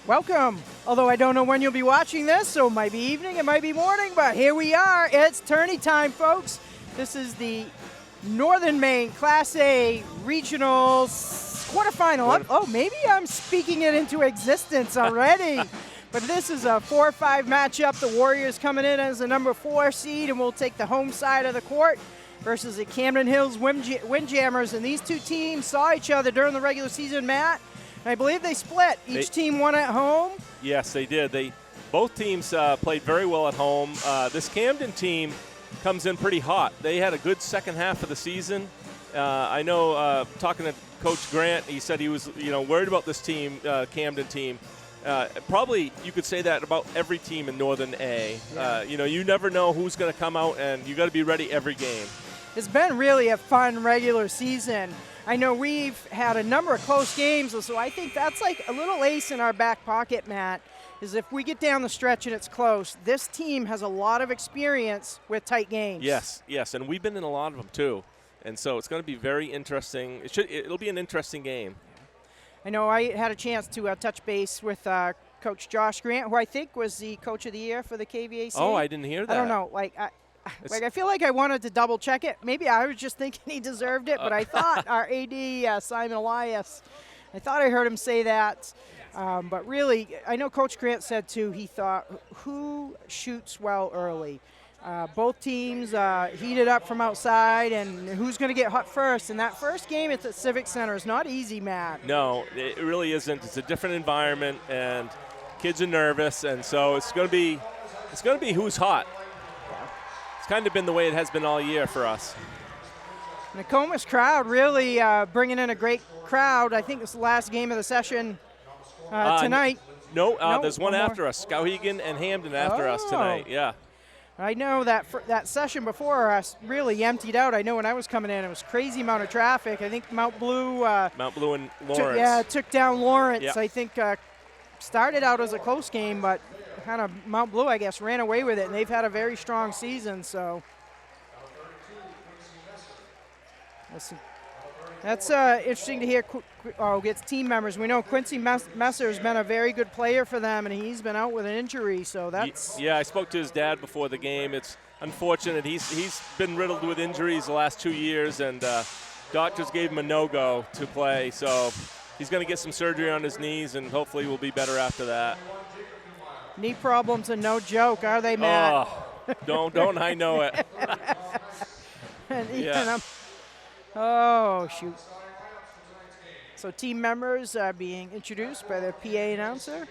Welcome. Although I don't know when you'll be watching this, so it might be evening, it might be morning, but here we are. It's tourney time, folks. This is the Northern Maine Class A Regionals quarterfinal. Oh, maybe I'm speaking it into existence already. But this is a 4-5 matchup. The Warriors coming in as the number 4 seed, and we'll take the home side of the court versus the Camden Hills Windjammers. And these two teams saw each other during the regular season, Matt. I believe they split. Each team won at home. Yes, they did. Both teams played very well at home. This Camden team comes in pretty hot. They had a good second half of the season. I know talking to Coach Grant, he said he was worried about this team, Camden team. Probably you could say that about every team in Northern A. Yeah. You never know who's going to come out, and you got to be ready every game. It's been really a fun regular season. I know we've had a number of close games, so I think that's like a little ace in our back pocket, Matt, is if we get down the stretch and it's close, this team has a lot of experience with tight games. Yes, and we've been in a lot of them too. And so it's going to be very interesting. It'll be an interesting game. I know I had a chance to touch base with Coach Josh Grant, who I think was the Coach of the Year for the KVAC. Oh, I didn't hear that. I don't know. I feel like I wanted to double check it. Maybe I was just thinking he deserved it, but I thought our AD, Simon Elias, I thought I heard him say that. But really, I know Coach Grant said too, he thought, who shoots well early? Both teams heated up from outside, and who's going to get hot first? And that first game at the Civic Center is not easy, Matt. No, it really isn't. It's a different environment, and kids are nervous, and so it's going to be who's hot. It's kind of been the way it has been all year for us. Nokomis crowd really bringing in a great crowd. I think it's the last game of the session tonight. No, there's one after us. Skowhegan and Hamden after us tonight, yeah. I know that session before us really emptied out. I know when I was coming in, it was crazy amount of traffic. I think Mount Blue and Lawrence. Took down Lawrence. Yep. I think started out as a close game, but kind of Mount Blue, I guess, ran away with it, and they've had a very strong season. So that's interesting to hear. Gets team members. We know Quincy Messer's been a very good player for them, and he's been out with an injury. So that's I spoke to his dad before the game. It's unfortunate. He's been riddled with injuries the last 2 years, and doctors gave him a no-go to play. So he's going to get some surgery on his knees, and hopefully we'll be better after that. Knee problems are no joke, are they, Matt? Oh, don't I know it. Oh, shoot. So team members are being introduced by their PA announcer.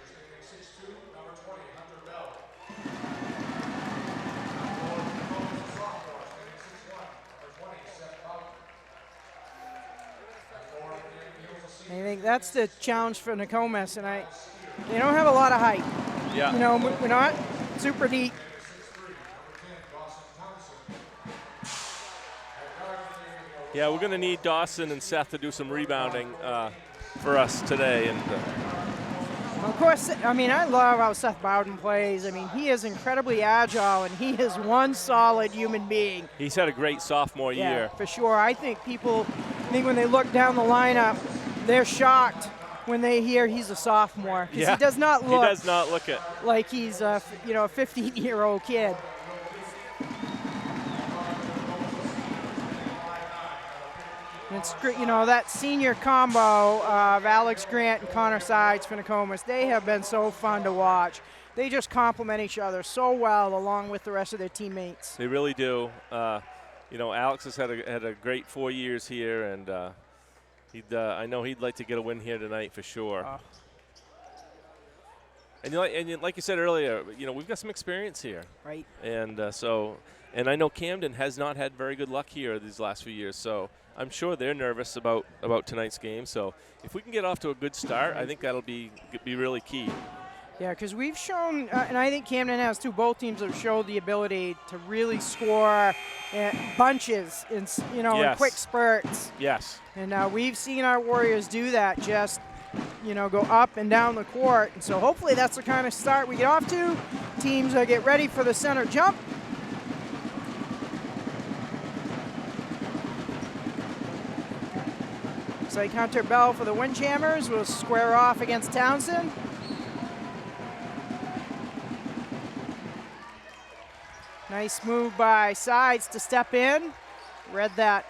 I think that's the challenge for Nokomis, and they don't have a lot of height. Yeah. We're not super deep. Yeah, we're going to need Dawson and Seth to do some rebounding for us today. And of course, I love how Seth Bowden plays. He is incredibly agile, and he is one solid human being. He's had a great sophomore year. For sure. I think people when they look down the lineup, they're shocked when they hear he's a sophomore, because he does not look it like he's a 15-year-old kid. And it's great, that senior combo of Alex Grant and Connor Sides for Nokomis, they have been so fun to watch. They just complement each other so well along with the rest of their teammates. They really do. Alex has had a great 4 years here, and I know he'd like to get a win here tonight for sure. And like you said earlier, we've got some experience here. Right. And and I know Camden has not had very good luck here these last few years, so I'm sure they're nervous about tonight's game. So if we can get off to a good start, I think that'll be really key. Yeah, because we've shown, and I think Camden has too, both teams have showed the ability to really score bunches in quick spurts. Yes. And we've seen our Warriors do that, just go up and down the court. And so hopefully that's the kind of start we get off to. Teams get ready for the center jump. Looks like Hunter Bell for the Windjammers will square off against Townsend. Nice move by Sides to step in. Read that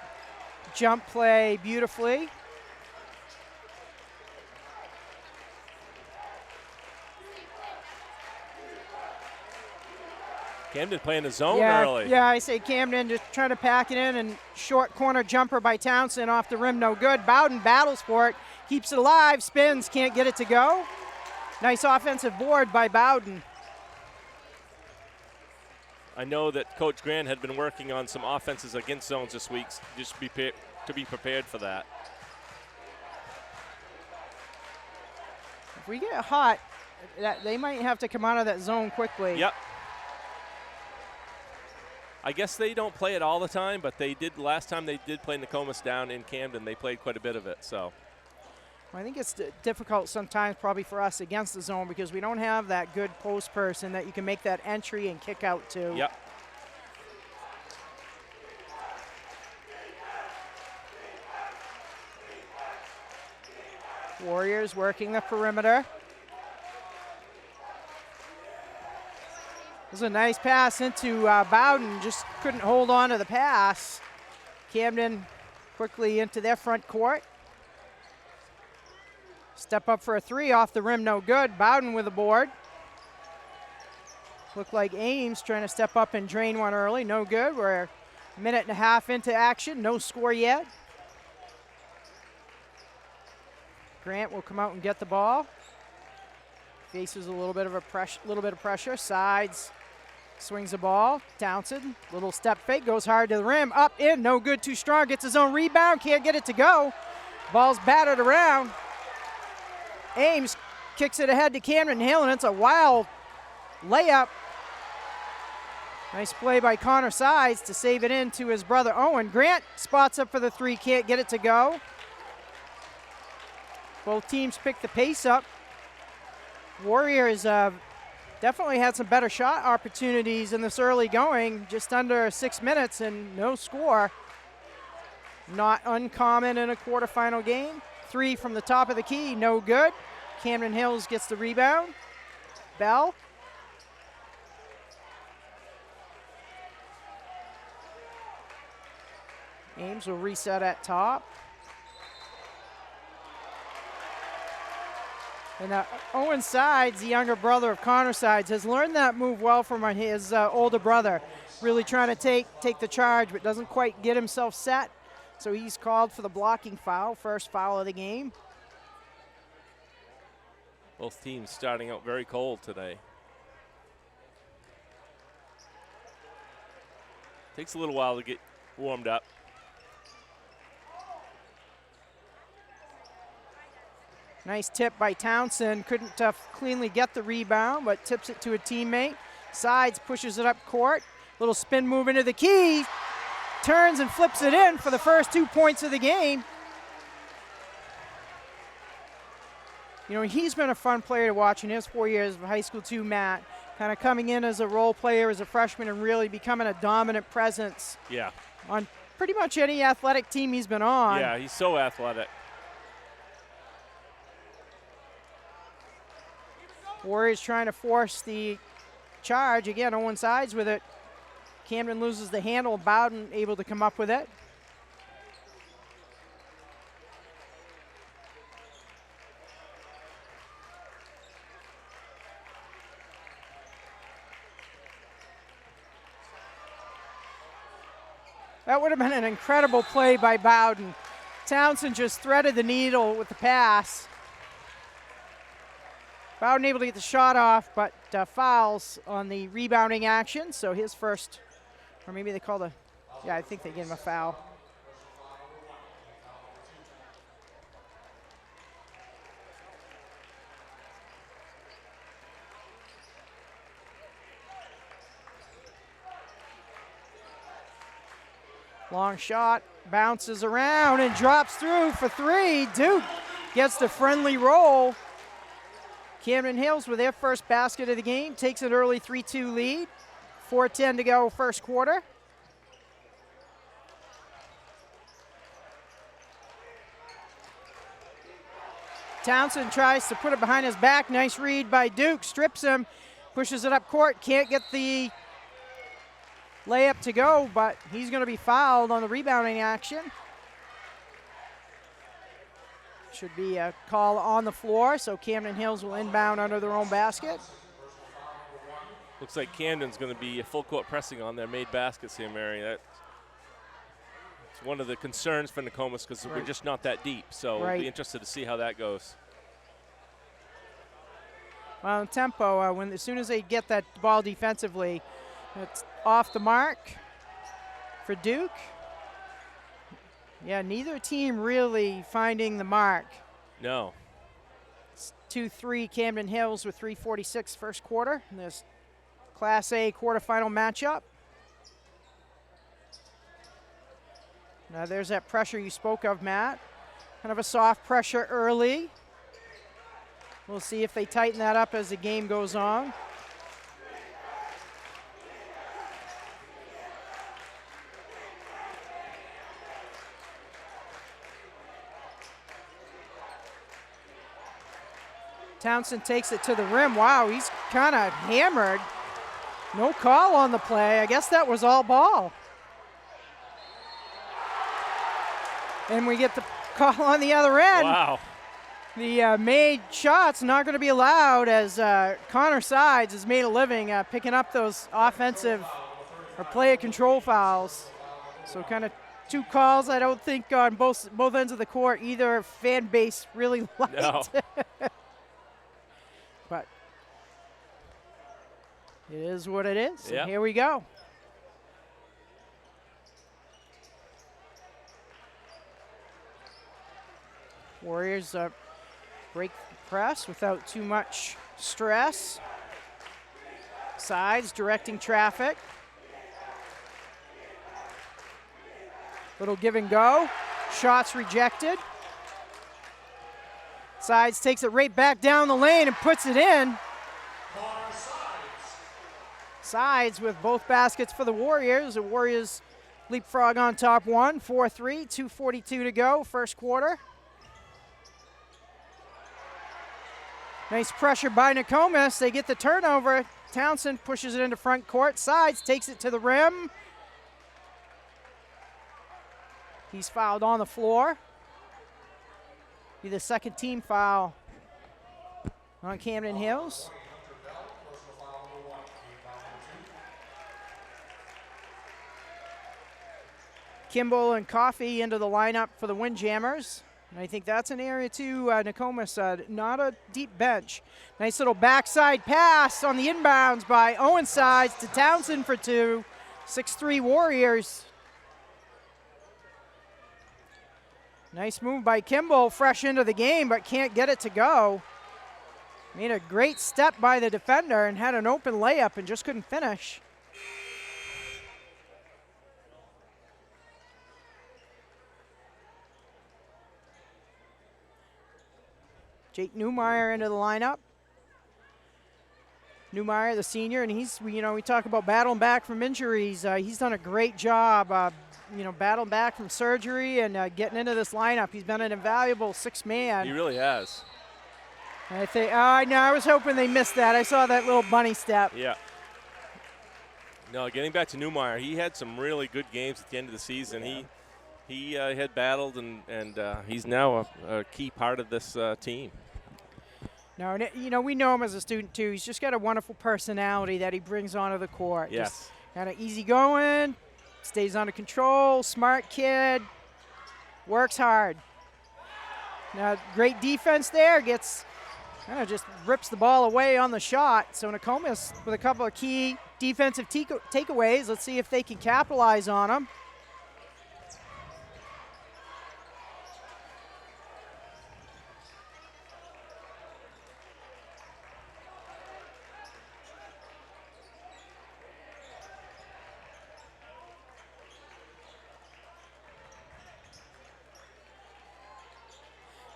jump play beautifully. Camden playing the zone early. Yeah, I say Camden just trying to pack it in, and short corner jumper by Townsend off the rim, no good. Bowden battles for it, keeps it alive, spins, can't get it to go. Nice offensive board by Bowden. I know that Coach Grant had been working on some offenses against zones this week, just to be prepared for that. If we get hot, they might have to come out of that zone quickly. Yep. I guess they don't play it all the time, but they did last time they did play Nokomis down in Camden. They played quite a bit of it. So I think it's difficult sometimes probably for us against the zone because we don't have that good post person that you can make that entry and kick out to. Yep. Warriors working the perimeter. This is a nice pass into Bowden, just couldn't hold on to the pass. Camden quickly into their front court. Step up for a three off the rim, no good. Bowden with a board. Looked like Ames trying to step up and drain one early, no good. We're a minute and a half into action, no score yet. Grant will come out and get the ball. Faces a little bit of pressure. Sides, swings the ball. Townsend, little step fake, goes hard to the rim. Up, in, no good, too strong. Gets his own rebound, can't get it to go. Ball's battered around. Ames kicks it ahead to Camden Hill, and it's a wild layup. Nice play by Connor Sides to save it in to his brother Owen. Grant spots up for the three, can't get it to go. Both teams pick the pace up. Warriors definitely had some better shot opportunities in this early going, just under 6 minutes and no score. Not uncommon in a quarterfinal game. Three from the top of the key, no good. Camden Hills gets the rebound. Bell. Ames will reset at top. And Owen Sides, the younger brother of Connor Sides, has learned that move well from his older brother. Really trying to take the charge, but doesn't quite get himself set. So he's called for the blocking foul, first foul of the game. Both teams starting out very cold today. Takes a little while to get warmed up. Nice tip by Townsend. Couldn't cleanly get the rebound, but tips it to a teammate. Sides pushes it up court. Little spin move into the key. Turns and flips it in for the first 2 points of the game. You know, he's been a fun player to watch in his 4 years of high school too, Matt. Kind of coming in as a role player as a freshman and really becoming a dominant presence. Yeah. On pretty much any athletic team he's been on. Yeah, he's so athletic. Warriors trying to force the charge. Again, Owen Sides with it. Camden loses the handle. Bowden able to come up with it. That would have been an incredible play by Bowden. Townsend just threaded the needle with the pass. Bowden able to get the shot off, but fouls on the rebounding action. So his first, or maybe they called I think they gave him a foul. Long shot, bounces around and drops through for three. Duke gets the friendly roll. Camden Hills with their first basket of the game, takes an early 3-2 lead. 4:10 to go first quarter. Townsend tries to put it behind his back. Nice read by Duke, strips him, pushes it up court, can't get the layup to go, but he's going to be fouled on the rebounding action. Should be a call on the floor, so Camden Hills will inbound under their own basket. Looks like Camden's going to be full court pressing on their made baskets here, Mary. That's one of the concerns for Nokomis because we're just not that deep. So we'll be interested to see how that goes. Well, in tempo, as soon as they get that ball defensively, it's off the mark for Duke. Yeah, neither team really finding the mark. No. It's 2-3 Camden Hills with 3:46 first quarter in this Class A quarterfinal matchup. Now there's that pressure you spoke of, Matt. Kind of a soft pressure early. We'll see if they tighten that up as the game goes on. Townsend takes it to the rim. Wow, he's kind of hammered. No call on the play. I guess that was all ball. And we get the call on the other end. Wow. The made shots not going to be allowed as Connor Sides has made a living picking up those offensive or player control fouls. So kind of two calls I don't think on both ends of the court either fan base really liked. No. But it is what it is. Yep. And here we go. Warriors break the press without too much stress. Sides directing traffic. Little give and go. Shots rejected. Sides takes it right back down the lane and puts it in. Sides with both baskets for the Warriors. The Warriors leapfrog on top 4-3, 2:42 to go, first quarter. Nice pressure by Nokomis. They get the turnover. Townsend pushes it into front court. Sides takes it to the rim. He's fouled on the floor. Be the second team foul on Camden Hills. Kimball and Coffey into the lineup for the Windjammers. And I think that's an area too, Nokomis, not a deep bench. Nice little backside pass on the inbounds by Owen Sides to Townsend for two. 6'3" Warriors. Nice move by Kimball, fresh into the game, but can't get it to go. Made a great step by the defender and had an open layup and just couldn't finish. Jake Newmeyer into the lineup. Newmeyer, the senior, and he's, we talk about battling back from injuries. He's done a great job, battling back from surgery and getting into this lineup. He's been an invaluable sixth man. He really has. I think, I was hoping they missed that. I saw that little bunny step. Yeah. No, getting back to Newmeyer, he had some really good games at the end of the season. Yeah. He had battled, and he's now a key part of this team. No, we know him as a student too. He's just got a wonderful personality that he brings onto the court. Yes. Just kind of easygoing, stays under control, smart kid, works hard. Now, great defense there, just rips the ball away on the shot. So Nokomis with a couple of key defensive takeaways. Let's see if they can capitalize on them.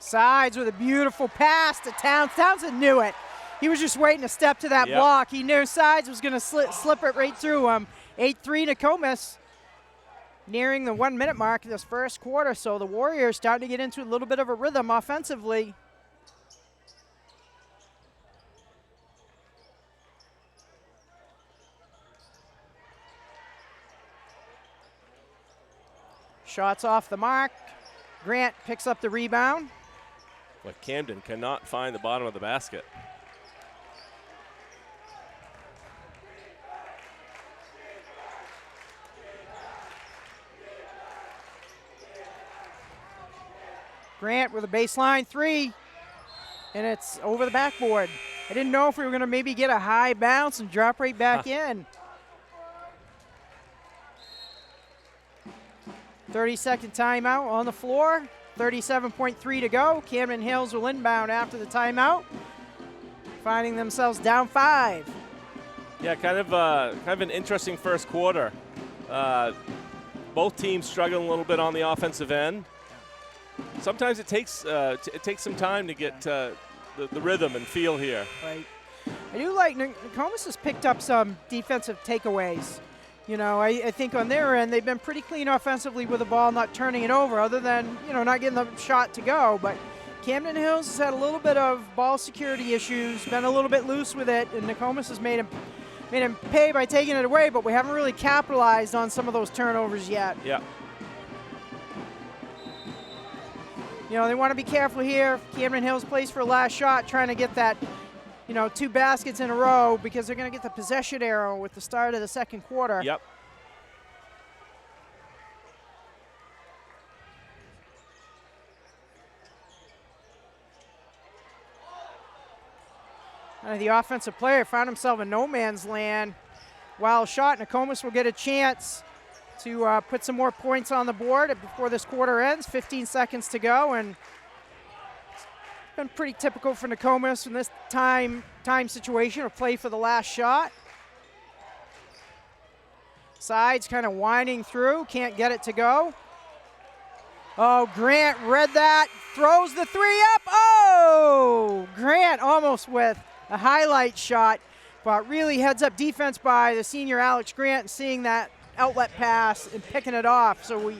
Sides with a beautiful pass to Townsend. Townsend knew it. He was just waiting to step to that block. He knew Sides was going to slip it right through him. 8-3 Nokomis, nearing the 1 minute mark of this first quarter. So the Warriors starting to get into a little bit of a rhythm offensively. Shots off the mark. Grant picks up the rebound. But Camden cannot find the bottom of the basket. Grant with a baseline three, and it's over the backboard. I didn't know if we were going to maybe get a high bounce and drop right back in. 30-second timeout on the floor. 37.3 to go. Camden Hills will inbound after the timeout, finding themselves down 5. Yeah, kind of an interesting first quarter. Both teams struggling a little bit on the offensive end. Sometimes it takes some time to get the rhythm and feel here. Right. I do like Nokomis has picked up some defensive takeaways. You know, I think on their end they've been pretty clean offensively with the ball, not turning it over, other than, you know, not getting the shot to go. But Camden Hills has had a little bit of ball security issues, been a little bit loose with it, and Nokomis has made him pay by taking it away. But we haven't really capitalized on some of those turnovers yet. Yeah. You know, they want to be careful here. Camden Hills plays for a last shot, trying to get that, you know, 2 baskets in a row, because they're going to get the possession arrow with the start of the second quarter. Yep. The offensive player found himself in no man's land. Wild shot. Nokomis will get a chance to put some more points on the board before this quarter ends. 15 seconds to go, and it's been pretty typical for Nokomis in this time situation to play for the last shot. Sides kind of winding through, can't get it to go. Oh, Grant read that, throws the 3 up. Oh, Grant almost with a highlight shot, but really heads up defense by the senior Alex Grant, seeing that outlet pass and picking it off. So we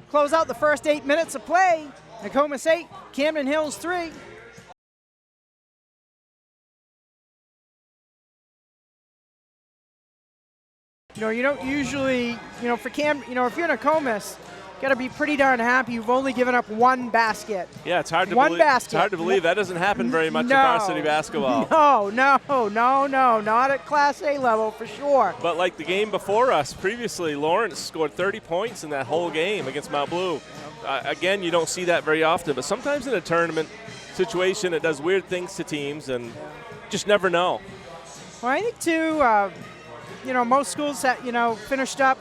close out the first 8 minutes of play. Nokomis 8, Camden Hills 3. You don't usually, for if you're Nokomis, got to be pretty darn happy you've only given up 1 basket. Yeah, it's hard to one believe. basket. It's hard to believe that doesn't happen very much in No. varsity basketball. No, not at Class A level for sure. But like the game before us previously, Lawrence scored 30 points in that whole game against Mount Blue. Again, you don't see that very often, but sometimes in a tournament situation it does weird things to teams, and just never know. Well, I think too, most schools that, finished up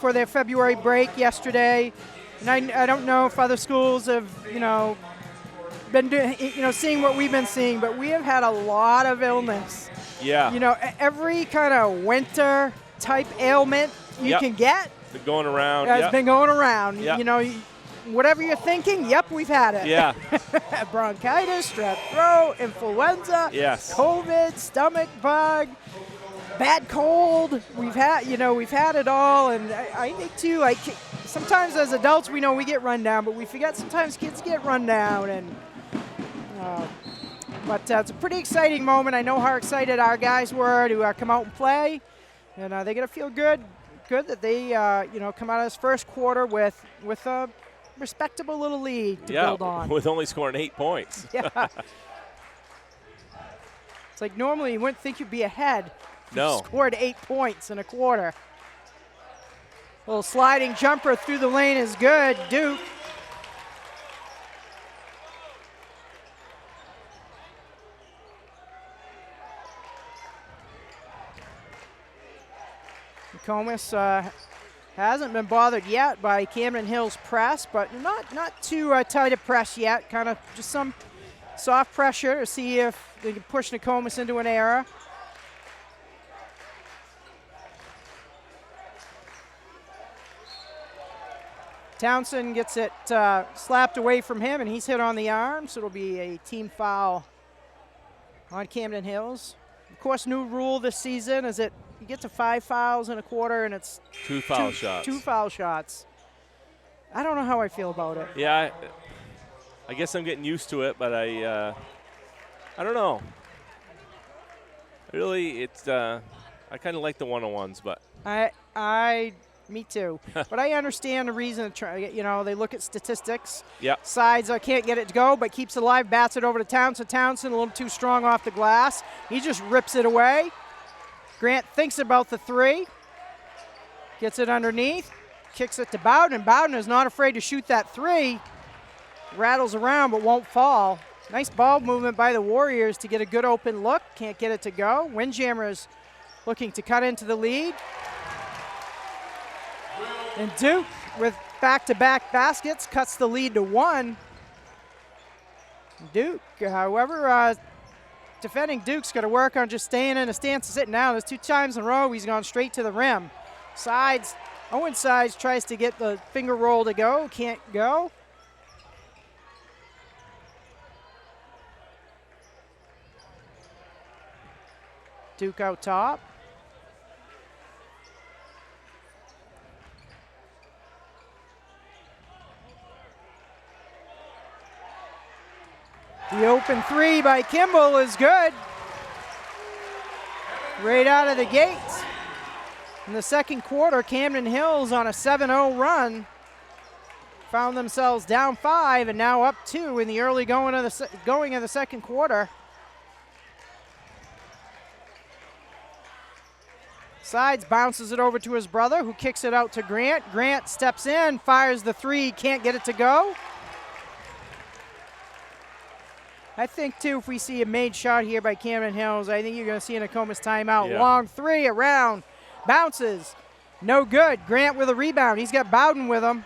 for their February break yesterday, and I don't know if other schools have, been doing, seeing what we've been seeing, but we have had a lot of illness. Yeah. Every kind of winter type ailment you can get. Been going around. It's been going around. Yep. Whatever you're thinking, yep, we've had it. Yeah. Bronchitis, strep throat, influenza, Yes. COVID, stomach bug, bad cold. We've had it all, and I think too, like sometimes as adults we know we get run down, but we forget sometimes kids get run down, and but it's a pretty exciting moment. I know how excited our guys were to come out and play, and they're gonna feel good that they come out of this first quarter with a respectable little lead to build on. With only scoring 8 points. Yeah. It's like normally you wouldn't think you'd be ahead. No. Scored 8 points in a quarter. Little sliding jumper through the lane is good. Duke. Nokomis hasn't been bothered yet by Camden Hills press, but not too tight a press yet. Kind of just some soft pressure to see if they can push Nokomis into an error. Townsend gets it slapped away from him, and he's hit on the arm, so it'll be a team foul on Camden Hills. Of course, new rule this season is that you get to 5 fouls in a quarter, and it's 2 foul shots. 2 foul shots. I don't know how I feel about it. Yeah, I guess I'm getting used to it, but I don't know. Really, it's I kind of like the one-on-ones, but I Me too. But I understand the reason. You know, they look at statistics. Yep. Sides can't get it to go, but keeps it alive. Bats it over to Townsend. Townsend a little too strong off the glass. He just rips it away. Grant thinks about the 3. Gets it underneath. Kicks it to Bowden. Bowden is not afraid to shoot that 3. Rattles around but won't fall. Nice ball movement by the Warriors to get a good open look. Can't get it to go. Windjammers looking to cut into the lead. And Duke, with back-to-back baskets, cuts the lead to 1. Duke, however, defending Duke's got to work on just staying in a stance and sitting down. There's 2 times in a row he's gone straight to the rim. Sides, Owen Sides tries to get the finger roll to go, can't go. Duke out top. The open 3 by Kimball is good. Right out of the gates. In the second quarter, Camden Hills on a 7-0 run found themselves down 5 and now up 2 in the early going of the second quarter. Sides bounces it over to his brother, who kicks it out to Grant. Grant steps in, fires the 3, can't get it to go. I think, too, if we see a made shot here by Camden Hills, I think you're going to see a Nokomis timeout. Yeah. Long 3 around, bounces, no good. Grant with a rebound. He's got Bowden with him.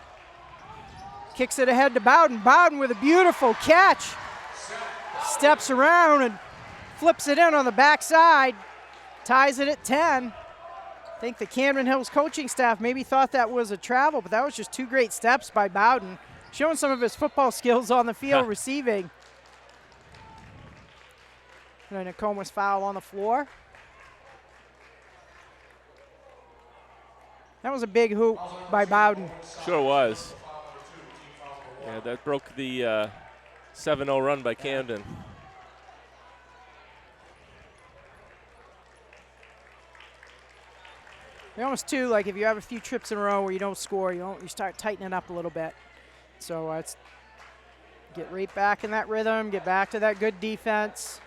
Kicks it ahead to Bowden. Bowden with a beautiful catch. Steps around and flips it in on the backside. Ties it at 10. I think the Camden Hills coaching staff maybe thought that was a travel, but that was just 2 great steps by Bowden, showing some of his football skills on the field receiving. And a Nokomis foul on the floor. That was a big hoop by Bowden. Sure was. Yeah, that broke the 7-0 run by Camden. They almost too, like if you have a few trips in a row where you don't score, you start tightening up a little bit. So it's get right back in that rhythm, get back to that good defense.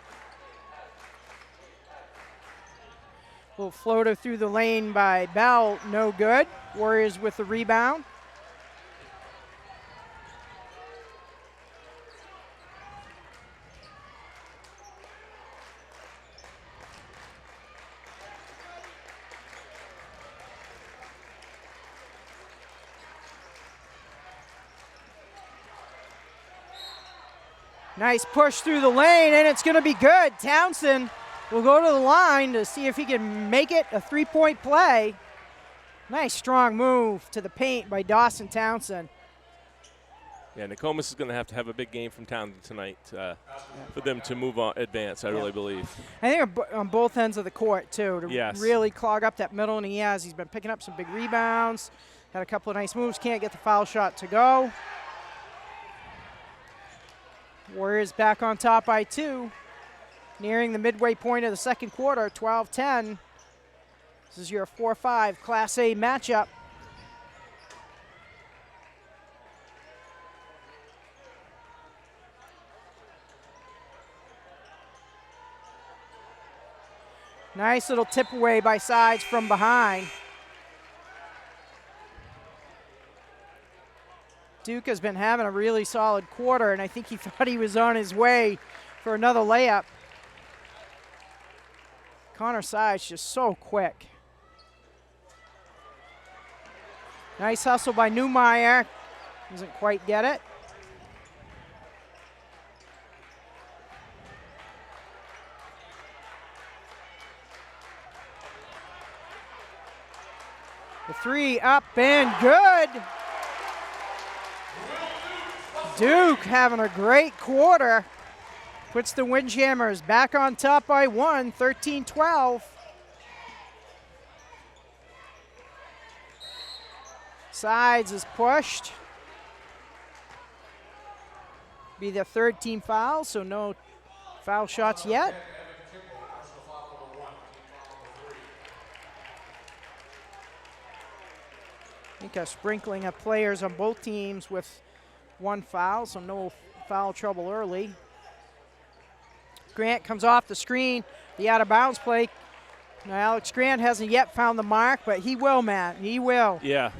Little floater through the lane by Bell, no good. Warriors with the rebound. Nice push through the lane, and it's going to be good. Townsend will go to the line to see if he can make it a 3-point play. Nice strong move to the paint by Dawson Townsend. Yeah, Nokomis is going to have a big game from Townsend tonight for them to move on, advance, I really believe. I think on both ends of the court, too, to really clog up that middle, and he's been picking up some big rebounds, had a couple of nice moves, can't get the foul shot to go. Warriors back on top by 2. Nearing the midway point of the second quarter, 12-10. This is your 4-5 Class A matchup. Nice little tip away by Sides from behind. Duke has been having a really solid quarter, and I think he thought he was on his way for another layup. Connor Sides just so quick. Nice hustle by Newmeyer. Doesn't quite get it. The 3 up and good. Duke having a great quarter. Puts the Windjammers back on top by 1, 13-12. Sides is pushed. Be the 3rd team foul, so no foul shots yet. think a sprinkling of players on both teams with 1 foul, so no foul trouble early. Grant comes off the screen, the out-of-bounds play. Now Alex Grant hasn't yet found the mark, but he will, Matt. He will. Yeah.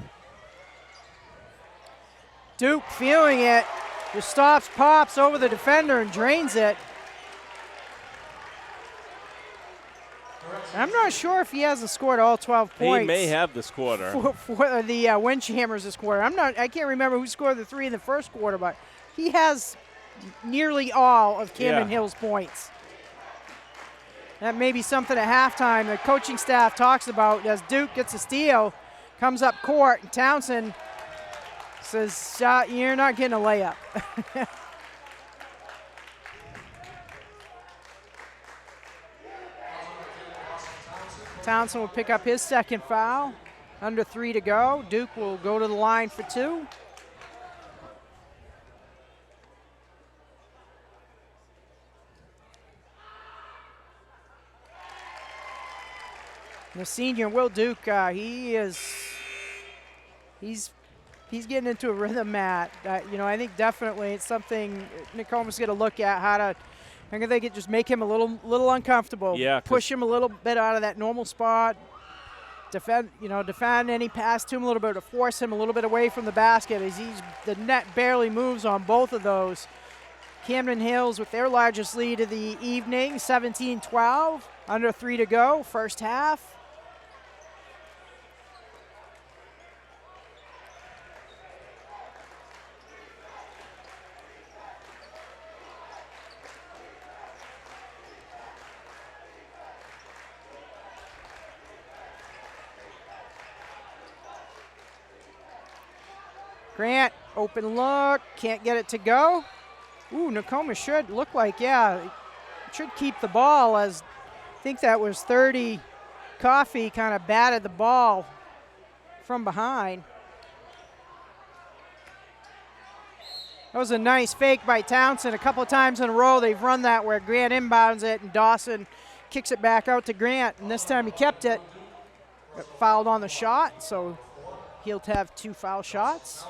Duke feeling it. Just stops, pops over the defender, and drains it. I'm not sure if he hasn't scored all 12 points. He may have this quarter. For the Windjammers this quarter. I can't remember who scored the 3 in the first quarter, but he has nearly all of Camden Hill's points. That may be something at halftime the coaching staff talks about as Duke gets a steal, comes up court, and Townsend says, you're not getting a layup. Townsend will pick up his second foul. Under 3 to go. Duke will go to the line for 2. The senior Will Duke, he's getting into a rhythm, Matt. I think definitely it's something Nokomis is going to look at how they could just make him a little uncomfortable. Yeah, push him a little bit out of that normal spot. Defend any pass to him a little bit to force him a little bit away from the basket as the net barely moves on both of those. Camden Hills with their largest lead of the evening, 17-12, under 3 to go, first half. Grant, open look, can't get it to go. Ooh, Nokomis should look like, should keep the ball as I think that was 30. Coffee kind of batted the ball from behind. That was a nice fake by Townsend. A couple of times in a row they've run that where Grant inbounds it and Dawson kicks it back out to Grant. And this time he kept it. Got fouled on the shot, so he'll have 2 foul shots.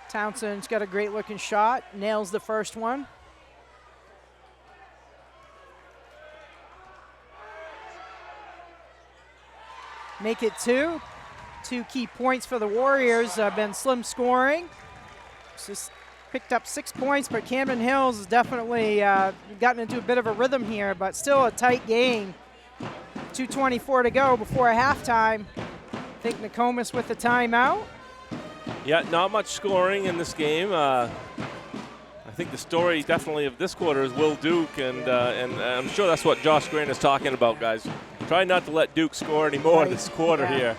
Townsend's got a great looking shot, nails the first one. Make it 2. 2 key points for the Warriors have been slim scoring. Just picked up 6 points, but Camden Hills has definitely gotten into a bit of a rhythm here, but still a tight game. 2:24 to go before halftime. I think Nokomis with the timeout. Yeah, not much scoring in this game. I think the story definitely of this quarter is Will Duke, and I'm sure that's what Josh Grant is talking about, guys. Try not to let Duke score anymore this quarter here,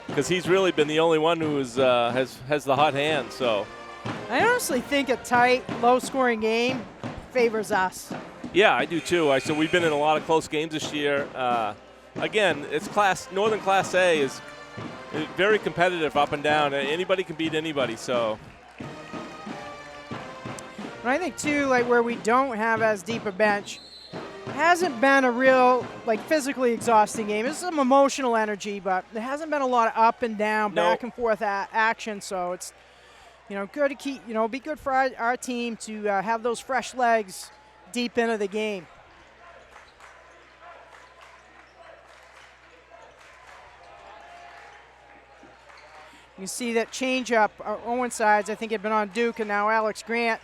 because he's really been the only one who has the hot hand. So I honestly think a tight, low-scoring game favors us. Yeah, I do too. So we've been in a lot of close games this year. Again, it's Northern Class A is very competitive up and down. Anybody can beat anybody. So. And I think too, like where we don't have as deep a bench, hasn't been a real physically exhausting game. It's some emotional energy, but there hasn't been a lot of up and down, back and forth action. So it's good to keep be good for our team to have those fresh legs deep into the game. You see that change up Owen sides, I think had been on Duke, and now Alex Grant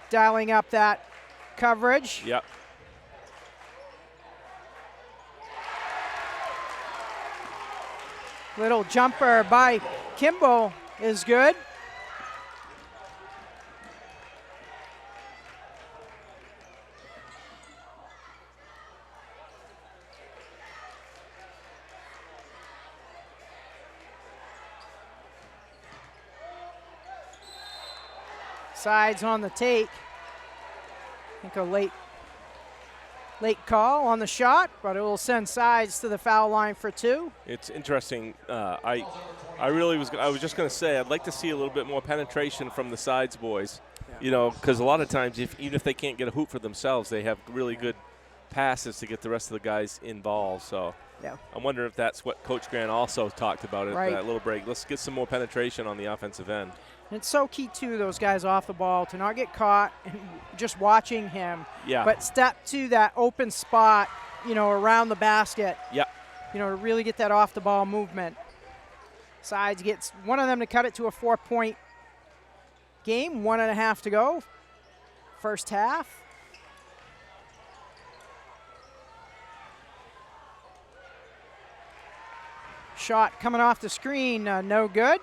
dialing up that coverage. Yep. Little jumper by Kimball is good. Sides on the take. I think a late call on the shot, but it will send Sides to the foul line for 2. It's interesting. I was just going to say I'd like to see a little bit more penetration from the Sides boys. You know, because a lot of times, even if they can't get a hoop for themselves, they have really good passes to get the rest of the guys involved. So Yeah. I'm wondering if that's what Coach Grant also talked about at Right. that little break. Let's get some more penetration on the offensive end. And it's so key, too, those guys off the ball, to not get caught and just watching him. Yeah. But step to that open spot, you know, around the basket. Yeah. You know, to really get that off the ball movement. Sides gets one of them to cut it to a 4-point game. 1.5 to go. First half. Shot coming off the screen, no good.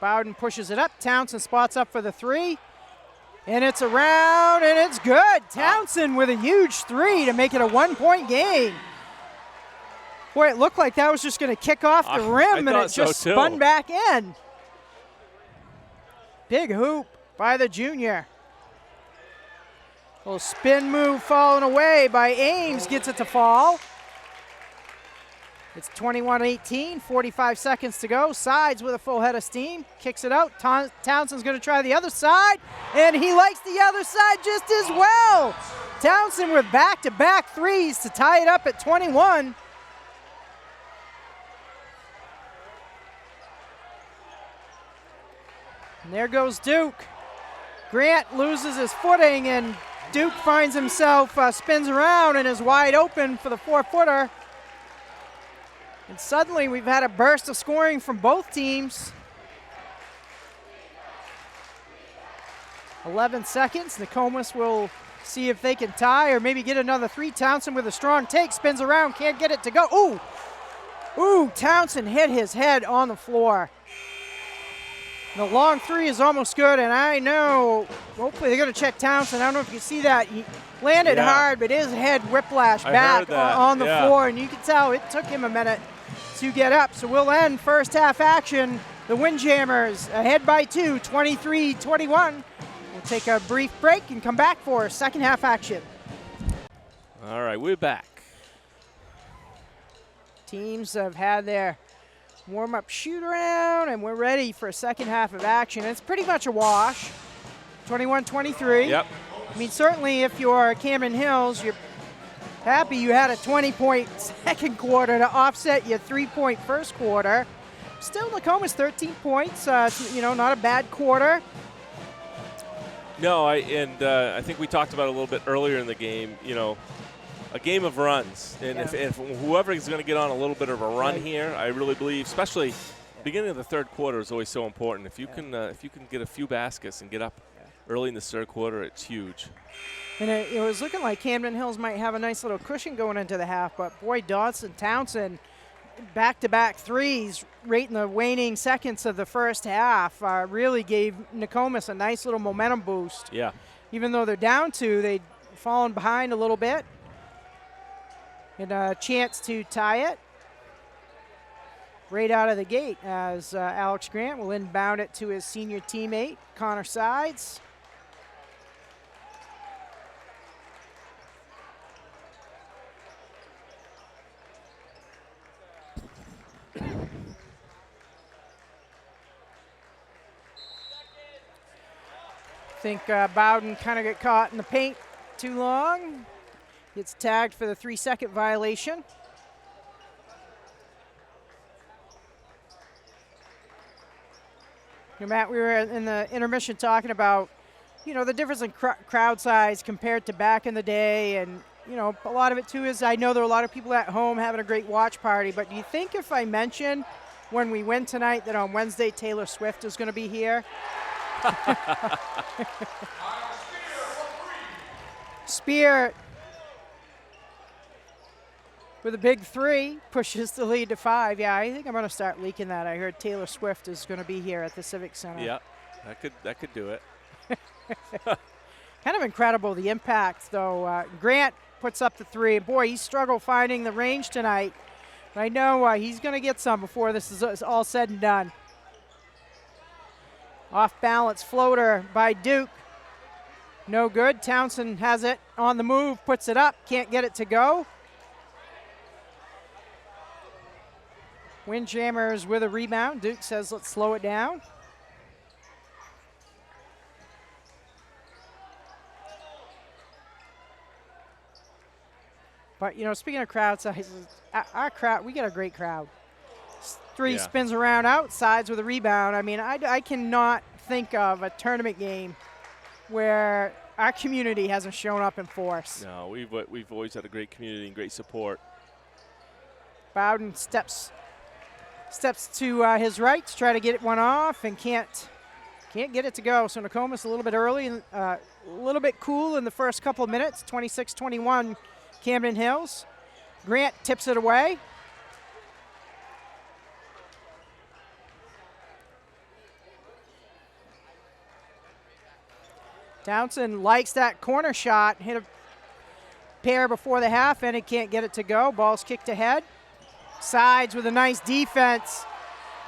Bowden pushes it up. Townsend spots up for the 3. And it's around, and it's good. Townsend with a huge 3 to make it a 1-point game. Boy, it looked like that was just going to kick off the rim, and it just spun back in. Big hoop by the junior. Little spin move falling away by Ames, gets it to fall. It's 21-18, 45 seconds to go. Sides with a full head of steam, kicks it out. Townsend's going to try the other side, and he likes the other side just as well. Townsend with back-to-back 3s to tie it up at 21. And there goes Duke. Grant loses his footing, and Duke finds himself, spins around and is wide open for the 4-footer. And suddenly we've had a burst of scoring from both teams. 11 seconds. Nokomis will see if they can tie or maybe get another 3. Townsend with a strong take, spins around, can't get it to go. Ooh! Ooh, Townsend hit his head on the floor. The long 3 is almost good, and I know, hopefully they're going to check Townsend. I don't know if you see that. He landed hard, but his head whiplashed back on the floor, and you can tell it took him a minute to get up. So we'll end first half action. The Windjammers ahead by 2, 23-21. We'll take a brief break and come back for second half action. All right, we're back. Teams have had their warm-up shoot around, and we're ready for a second half of action. It's pretty much a wash, 21-23. Yep. I mean, certainly if you're Camden Hills, you're happy you had a 20-point second quarter to offset your 3-point first quarter. Still, Nokomis 13 points, you know, not a bad quarter. No, I think we talked about it a little bit earlier in the game, you know, a game of runs. And if whoever is going to get on a little bit of a run here, I really believe, especially beginning of the third quarter is always so important. If you can get a few baskets and get up early in the third quarter, it's huge. And it was looking like Camden Hills might have a nice little cushion going into the half, but boy, Townsend, back-to-back 3s right in the waning seconds of the first half really gave Nokomis a nice little momentum boost. Yeah. Even though they're down 2, they'd fallen behind a little bit. And a chance to tie it right out of the gate as Alex Grant will inbound it to his senior teammate, Connor Sides. I think Bowden kind of got caught in the paint too long. Gets tagged for the 3-second violation. You know, Matt, we were in the intermission talking about, you know, the difference in crowd size compared to back in the day. And, you know, a lot of it, too, is I know there are a lot of people at home having a great watch party. But do you think if I mention when we win tonight that on Wednesday Taylor Swift is going to be here? Spear with a big 3 pushes the lead to 5. Yeah, I think I'm going to start leaking that. I heard Taylor Swift is going to be here at the Civic Center. Yeah, that could do it. Kind of incredible, the impact, though. Grant puts up the 3. Boy, he struggled finding the range tonight. But I know he's going to get some before this is all said and done. Off-balance floater by Duke. No good. Townsend has it on the move, puts it up, can't get it to go. Windjammers with a rebound. Duke says, let's slow it down. But, you know, speaking of crowd sizes, our crowd, we got a great crowd. Three Yeah. spins around outsides with a rebound. I mean, I cannot think of a tournament game where our community hasn't shown up in force. No, we've always had a great community and great support. Bowden steps to his right to try to get one off and can't get it to go. So Nokomis a little bit early, and a little bit cool in the first couple of minutes. 26-21, Camden Hills. Grant tips it away. Townsend likes that corner shot. Hit a pair before the half, and he can't get it to go. Ball's kicked ahead. Sides with a nice defense.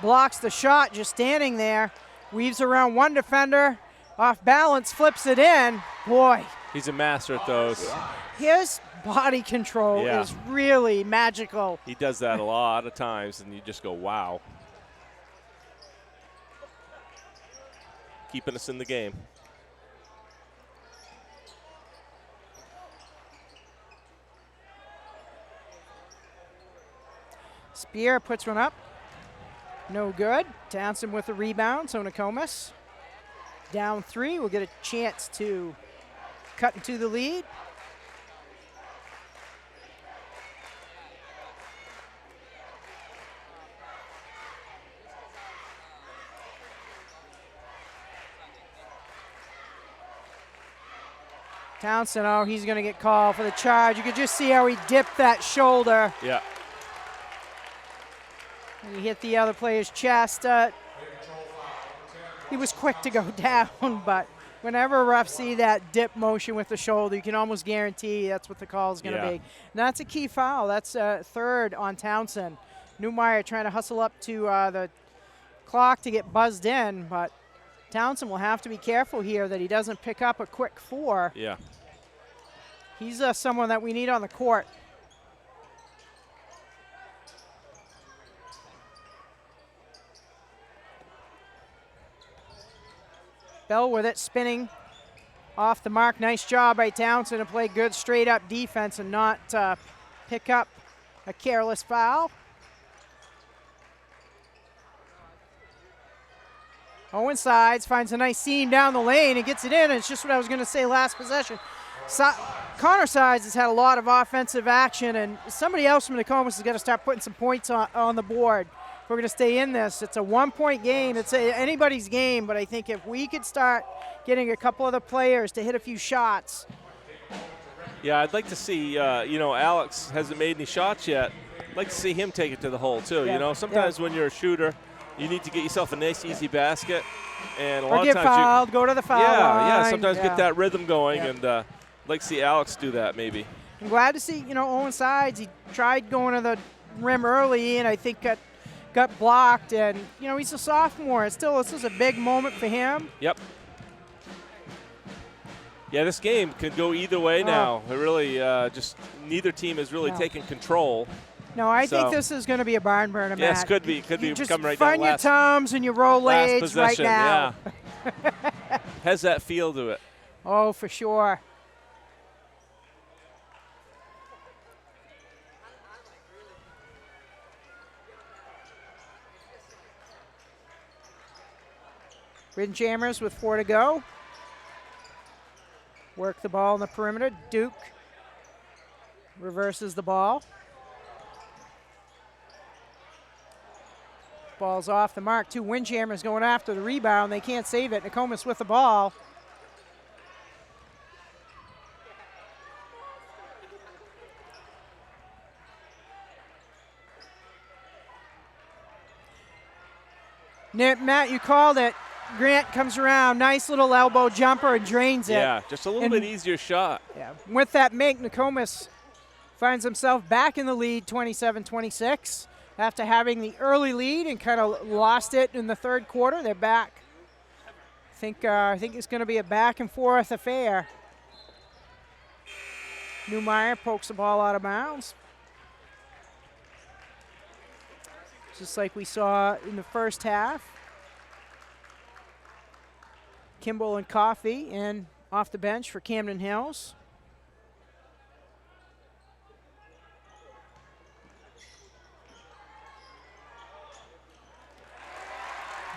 Blocks the shot, just standing there. Weaves around one defender. Off balance, flips it in. Boy. He's a master at those. His body control is really magical. He does that a lot of times, and you just go, wow. Keeping us in the game. Spear puts one up. No good. Townsend with the rebound, so Nokomis down 3. We'll get a chance to cut into the lead. Townsend, oh, he's going to get called for the charge. You could just see how he dipped that shoulder. Yeah. And he hit the other player's chest. He was quick to go down, but whenever refs see that dip motion with the shoulder, you can almost guarantee that's what the call is going to be. And that's a key foul. That's third on Townsend. Newmeyer trying to hustle up to the clock to get buzzed in, but Townsend will have to be careful here that he doesn't pick up a quick 4. Yeah. He's someone that we need on the court. Bell with it, spinning off the mark. Nice job by Townsend to play good straight-up defense and not pick up a careless foul. Owen sides, finds a nice seam down the lane and gets it in, and it's just what I was going to say last possession. Connor Sides has had a lot of offensive action, and somebody else from Nokomis has got to start putting some points on the board. We're going to stay in this. It's a one-point game. It's anybody's game, but I think if we could start getting a couple of the players to hit a few shots. Yeah, I'd like to see, Alex hasn't made any shots yet. I'd like to see him take it to the hole, too. Yeah. You know, sometimes when you're a shooter, you need to get yourself a nice, easy basket. And a or lot get of times fouled, go to the foul line. Yeah, sometimes get that rhythm going, and I'd like to see Alex do that maybe. I'm glad to see, Owen Sides. He tried going to the rim early, and I think got blocked, and he's a sophomore. This is a big moment for him. Yep. Yeah, this game could go either way now. It really just neither team has really taken control. No, I think this is going to be a barn burner match. Yes, could be. Could be just come right find down your Toms and your Rolaids right now. Yeah. Has that feel to it? Oh, for sure. Windjammers with 4 to go. Work the ball in the perimeter. Duke reverses the ball. Ball's off the mark. 2 Windjammers going after the rebound. They can't save it. Nokomis with the ball. Matt, you called it. Grant comes around, nice little elbow jumper and drains it. Yeah, just a little bit easier shot. Yeah, with that make, Nokomis finds himself back in the lead, 27-26. After having the early lead and kind of lost it in the third quarter, they're back. I think it's going to be a back and forth affair. Newmeyer pokes the ball out of bounds. Just like we saw in the first half. Kimball and Coffey in off the bench for Camden Hills.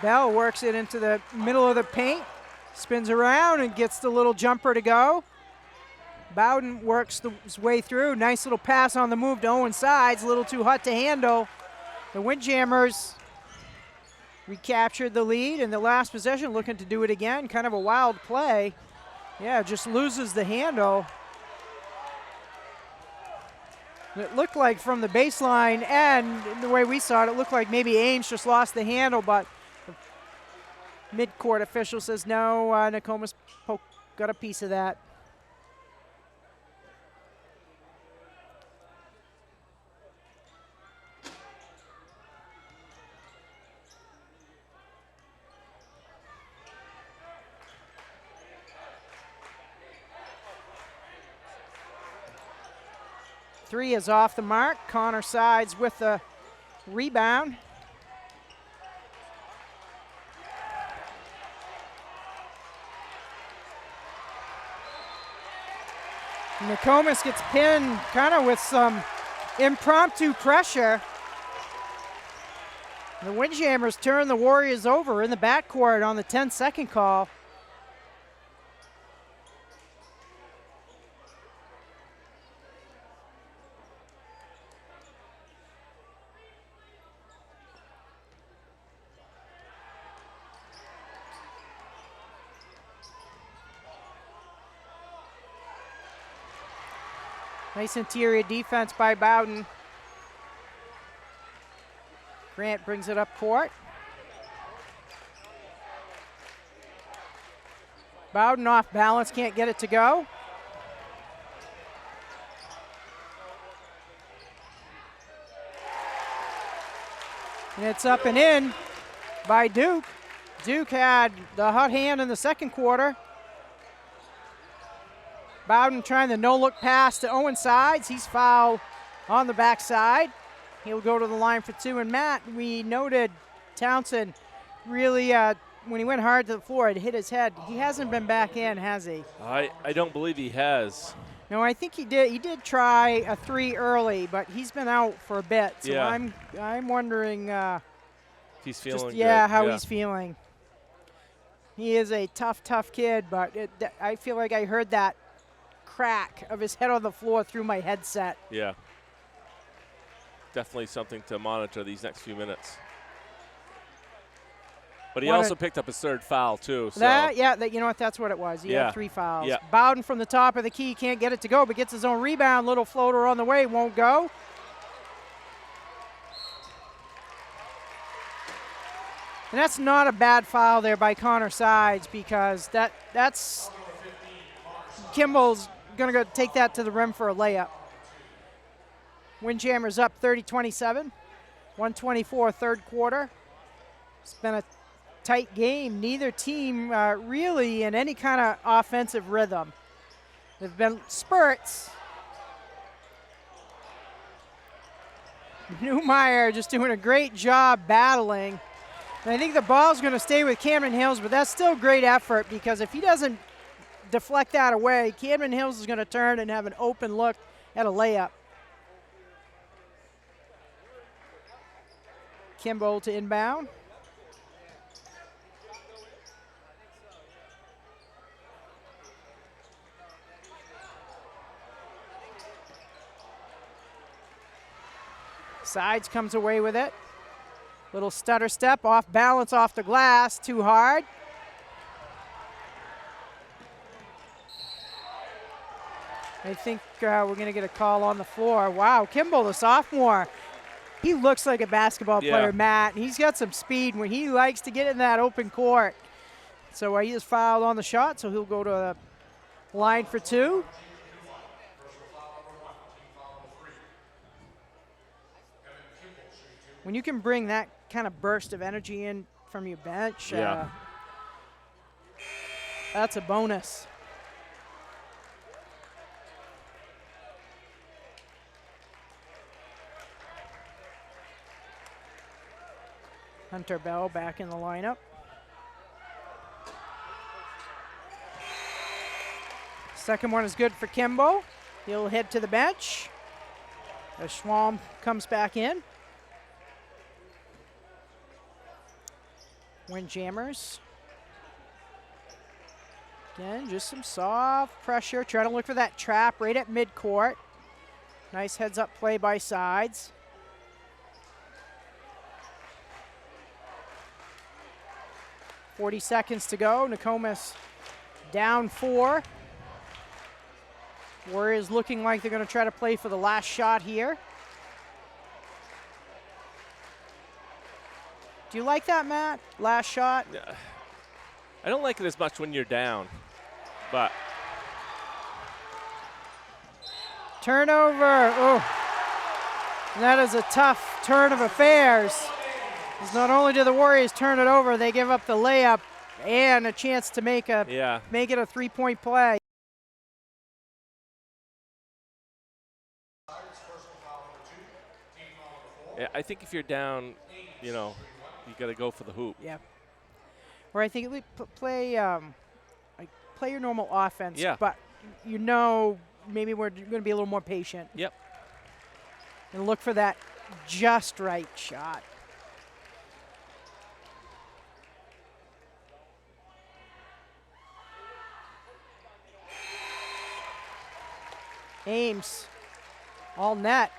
Bell works it into the middle of the paint, spins around and gets the little jumper to go. Bowden works his way through. Nice little pass on the move to Owen Sides, a little too hot to handle. The Windjammers recaptured the lead in the last possession, looking to do it again. Kind of a wild play. Yeah, just loses the handle. It looked like from the baseline and the way we saw it, it looked like maybe Ames just lost the handle, but the mid-court official says no, Nokomis got a piece of that. Three is off the mark. Connor Sides with the rebound. Nokomis gets pinned kind of with some impromptu pressure. The Windjammers turn the Warriors over in the backcourt on the 10-second call. Nice interior defense by Bowden. Grant brings it up court. Bowden off balance, can't get it to go. And it's up and in by Duke. Duke had the hot hand in the second quarter. Bowden trying the no-look pass to Owen Sides. He's fouled on the backside. He'll go to the line for two. And Matt, we noted Townsend really, when he went hard to the floor, it hit his head. He hasn't been back in, has he? I don't believe he has. No, I think he did. He did try a three early, but he's been out for a bit. So yeah. I'm wondering if he's feeling how he's feeling. He is a tough kid, but I feel like I heard that crack of his head on the floor through my headset. Yeah. Definitely something to monitor these next few minutes. But he also picked up his third foul, too. So. You know what? That's what it was. He had three fouls. Yeah. Bowden from the top of the key, can't get it to go, but gets his own rebound. Little floater on the way, won't go. And that's not a bad foul there by Connor Sides, because that's Kimball's going to go take that to the rim for a layup. Windjammers up 30-27, 124 third quarter. It's been a tight game. Neither team really in any kind of offensive rhythm. There've been spurts. Newmeyer just doing a great job battling. And I think the ball's going to stay with Camden Hills, but that's still great effort, because if he doesn't deflect that away, Camden Hills is going to turn and have an open look at a layup. Kimbo to inbound. Sides comes away with it. Little stutter step, off balance, off the glass, too hard. I think we're going to get a call on the floor. Wow, Kimball, the sophomore, he looks like a basketball player, Matt. He's got some speed when he likes to get in that open court. So he is fouled on the shot, so he'll go to the line for two. When you can bring that kind of burst of energy in from your bench, that's a bonus. Hunter Bell back in the lineup. Second one is good for Kimbo. He'll head to the bench as Schwalm comes back in. Windjammers. Again, just some soft pressure. Trying to look for that trap right at midcourt. Nice heads-up play by sides. .40 seconds to go. Nokomis down 4. Warriors looking like they're going to try to play for the last shot here. Do you like that, Matt? Last shot? I don't like it as much when you're down, but. Turnover. Oh, that is a tough turn of affairs. Because not only do the Warriors turn it over, they give up the layup and a chance to make it a 3-point play. Yeah, I think if you're down, you know, you got to go for the hoop. Yeah. Or I think play your normal offense. Yeah. But you know, maybe we're going to be a little more patient. Yep. And look for that just right shot. Ames, all net.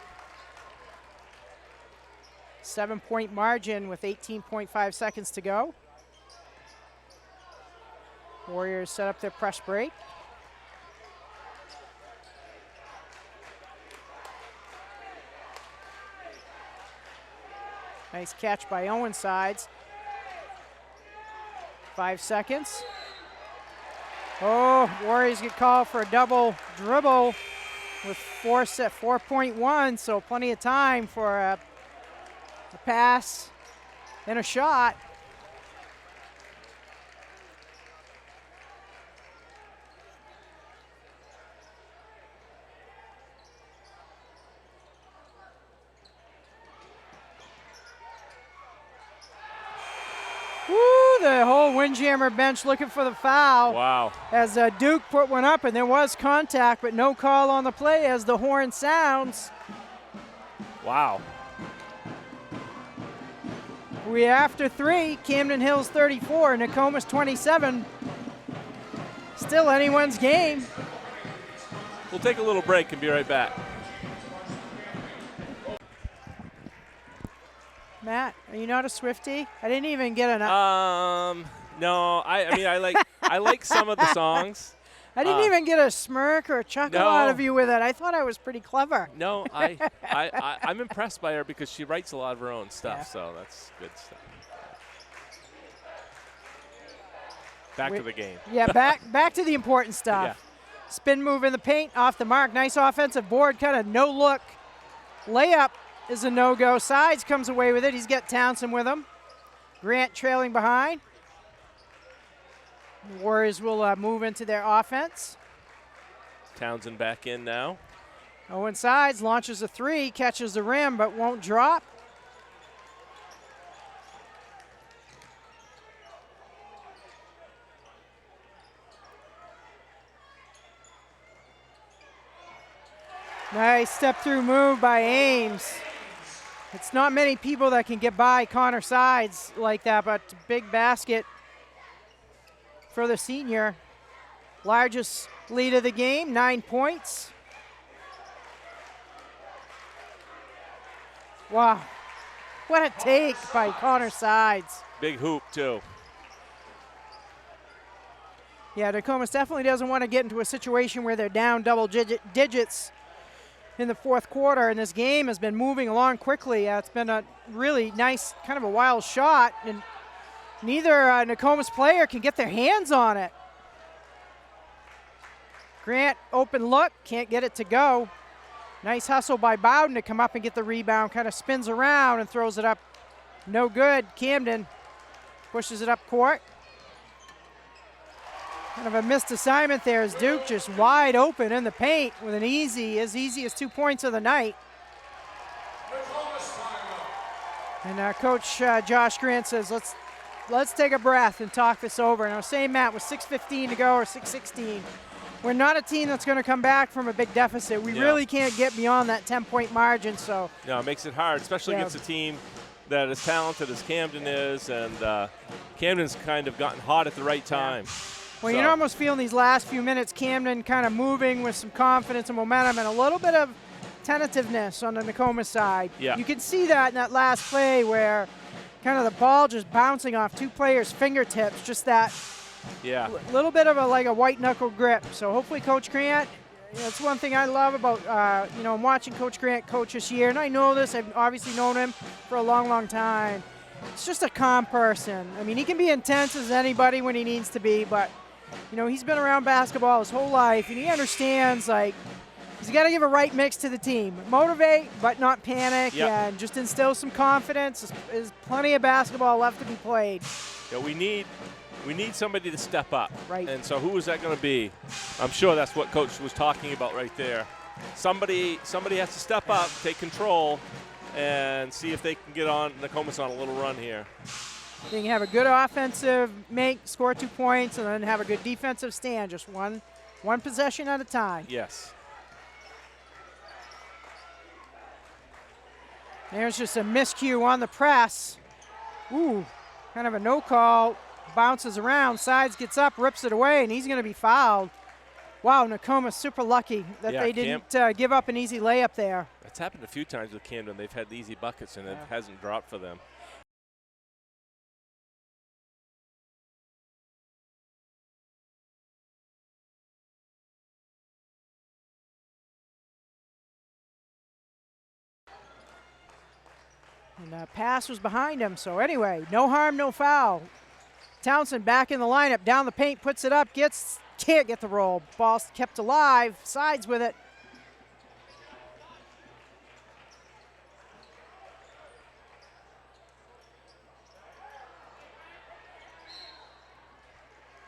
7-point margin with 18.5 seconds to go. Warriors set up their press break. Nice catch by Owen Sides. 5 seconds. Oh, Warriors get called for a double dribble with 4.1, so plenty of time for a pass and a shot. Woo, the whole Windjammer bench looking for the foul. Wow. As Duke put one up, and there was contact, but no call on the play as the horn sounds. Wow. We after 3, Camden Hills 34, Nokomis 27. Still anyone's game. We'll take a little break and be right back. Matt, are you not a Swiftie? I didn't even get an. No. I mean, I like some of the songs. I didn't even get a smirk or a chuckle out of you with it. I thought I was pretty clever. No, I'm impressed by her because she writes a lot of her own stuff, so that's good stuff. Back to the game. Yeah, back to the important stuff. Yeah. Spin move in the paint, off the mark. Nice offensive board, kind of no look. Layup is a no-go. Sides comes away with it. He's got Townsend with him. Grant trailing behind. The Warriors will move into their offense. Townsend back in now. Owen Sides launches a 3, catches the rim, but won't drop. Nice step-through move by Ames. It's not many people that can get by Connor Sides like that, but big basket for the senior. Largest lead of the game, 9 points. Wow, what a take by Connor Sides. Big hoop, too. Yeah, Nokomis definitely doesn't want to get into a situation where they're down double digits in the fourth quarter, and this game has been moving along quickly. It's been a really nice, kind of a wild shot, and neither Nokomis player can get their hands on it. Grant, open look, can't get it to go. Nice hustle by Bowden to come up and get the rebound, kind of spins around and throws it up. No good. Camden pushes it up court. Kind of a missed assignment there as Duke just wide open in the paint with an as easy as 2 points of the night. And Coach Josh Grant says, let's take a breath and talk this over. And I was saying, Matt, with 6:15 to go or 6:16, we're not a team that's going to come back from a big deficit. We really can't get beyond that 10-point margin. So no, it makes it hard, especially against a team that as talented as Camden is, and Camden's kind of gotten hot at the right time. Well, you can almost feel in these last few minutes Camden kind of moving with some confidence and momentum and a little bit of tentativeness on the Nokomis side. Yeah. You can see that in that last play where kind of the ball just bouncing off two players' fingertips, just that little bit of like a white knuckle grip. So hopefully Coach Grant, that's one thing I love about, I'm watching Coach Grant coach this year, and I know this, I've obviously known him for a long, long time. It's just a calm person. I mean, he can be intense as anybody when he needs to be, but he's been around basketball his whole life, and he understands, like, he's got to give a right mix to the team. Motivate, but not panic, and just instill some confidence. There's plenty of basketball left to be played. Yeah, we need somebody to step up. Right. And so who is that going to be? I'm sure that's what Coach was talking about right there. Somebody has to step up, take control, and see if they can get Nokomis on a little run here. They can have a good offensive make, score 2 points, and then have a good defensive stand, just one possession at a time. Yes. There's just a miscue on the press. Ooh, kind of a no call. Bounces around, Sides gets up, rips it away, and he's going to be fouled. Wow, Nokomis super lucky that they didn't give up an easy layup there. That's happened a few times with Camden. They've had easy buckets, and it hasn't dropped for them. And the pass was behind him, so anyway, no harm, no foul. Townsend back in the lineup, down the paint, puts it up, can't get the roll. Ball's kept alive, Sides with it.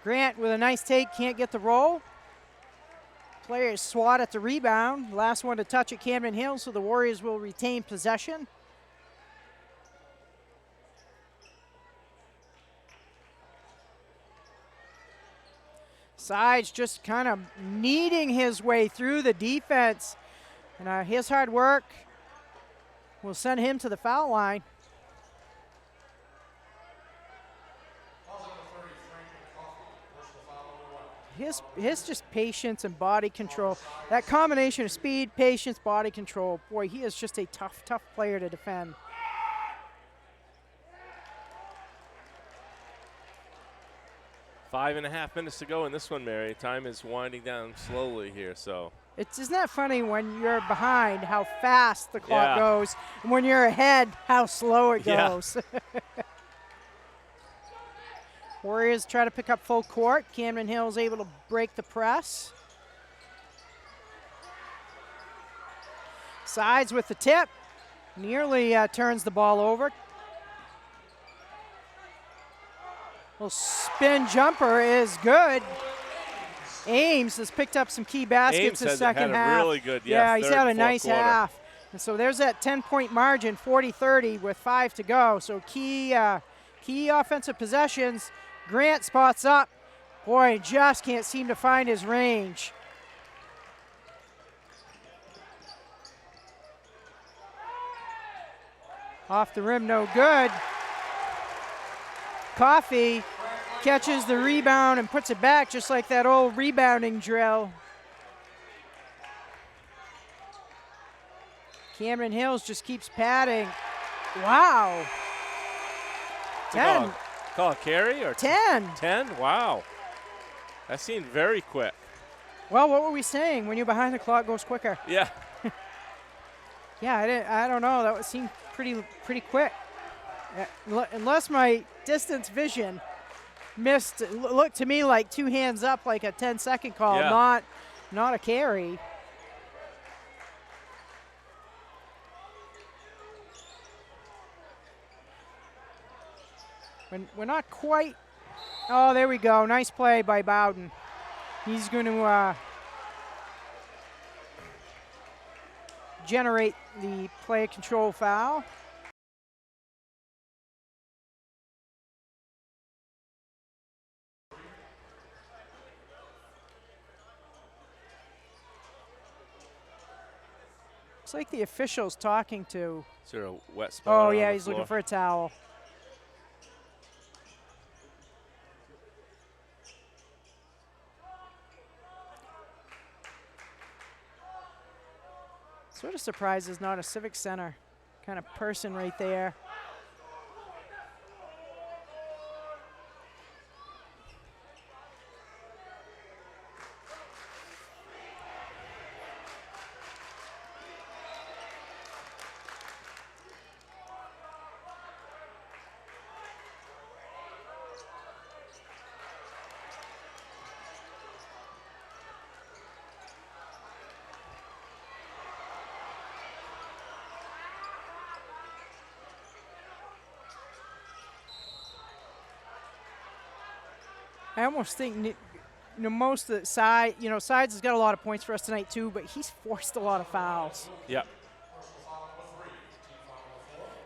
Grant with a nice take, can't get the roll. Players swat at the rebound. Last one to touch at Camden Hill, so the Warriors will retain possession. Sides just kind of kneading his way through the defense. And his hard work will send him to the foul line. His just patience and body control. That combination of speed, patience, body control. Boy, he is just a tough, tough player to defend. Five and a half minutes to go in this one, Mary. Time is winding down slowly here, so. Isn't that funny when you're behind how fast the clock goes, and when you're ahead how slow it goes. Warriors try to pick up full court. Camden Hill is able to break the press. Sides with the tip. Nearly turns the ball over. Little spin jumper is good. Ames has picked up some key baskets in the second half. Really good, he's had a nice half. And so there's that 10-point margin, 40-30 with 5 to go. So key offensive possessions. Grant spots up. Boy, just can't seem to find his range. Off the rim, no good. Coffee catches the rebound and puts it back just like that old rebounding drill. Camden Hills just keeps padding. Wow. 10. Call a carry or 10. 10? Wow. That seemed very quick. Well, what were we saying? When you're behind, the clock goes quicker. Yeah. Yeah, I don't know. That seemed pretty quick. Unless my distance vision missed, it looked to me like 2 hands up, like a 10-second call, not a carry. We're not quite. Oh, there we go. Nice play by Bowden. He's going to generate the play control foul. Looks like the official's talking to Is there a wet spot? Oh, yeah, on the he's floor? looking for a towel. Sort of surprised there's not a Civic Center kind of person right there. I almost think, most of the Sides has got a lot of points for us tonight too, but he's forced a lot of fouls. Yeah.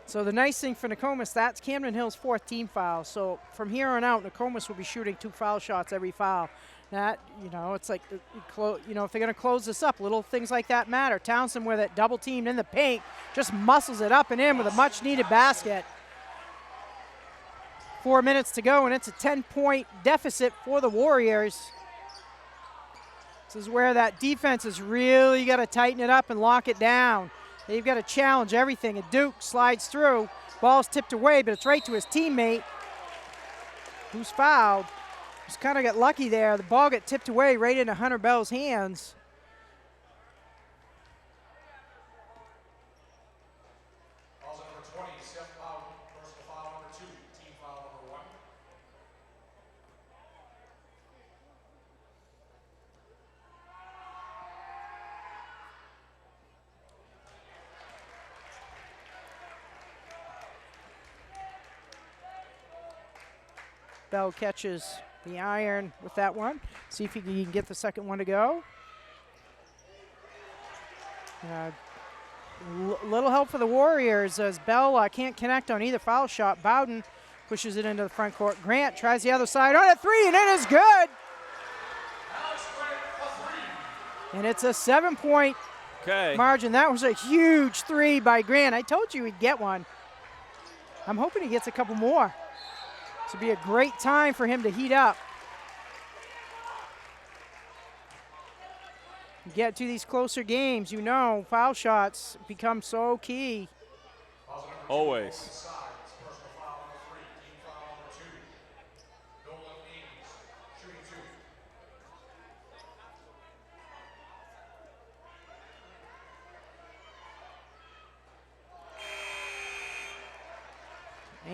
So the nice thing for Nokomis, that's Camden Hill's 4th team foul. So from here on out, Nokomis will be shooting 2 foul shots every foul. That, it's like, if they're going to close this up, little things like that matter. Townsend with it, double teamed in the paint, just muscles it up and in with a much needed basket. 4 minutes to go, and it's a 10-point deficit for the Warriors. This is where that defense is really got to tighten it up and lock it down. They've got to challenge everything. And Duke slides through. Ball's tipped away, but it's right to his teammate, who's fouled. Just kind of got lucky there. The ball got tipped away right into Hunter Bell's hands. Bell catches the iron with that one. See if he can get the second one to go. Little help for the Warriors as Bell can't connect on either foul shot. Bowden pushes it into the front court. Grant tries the other side on a 3, and it is good. And it's a 7-point margin. That was a huge 3 by Grant. I told you he'd get one. I'm hoping he gets a couple more. This would be a great time for him to heat up. Get to these closer games, foul shots become so key. Always.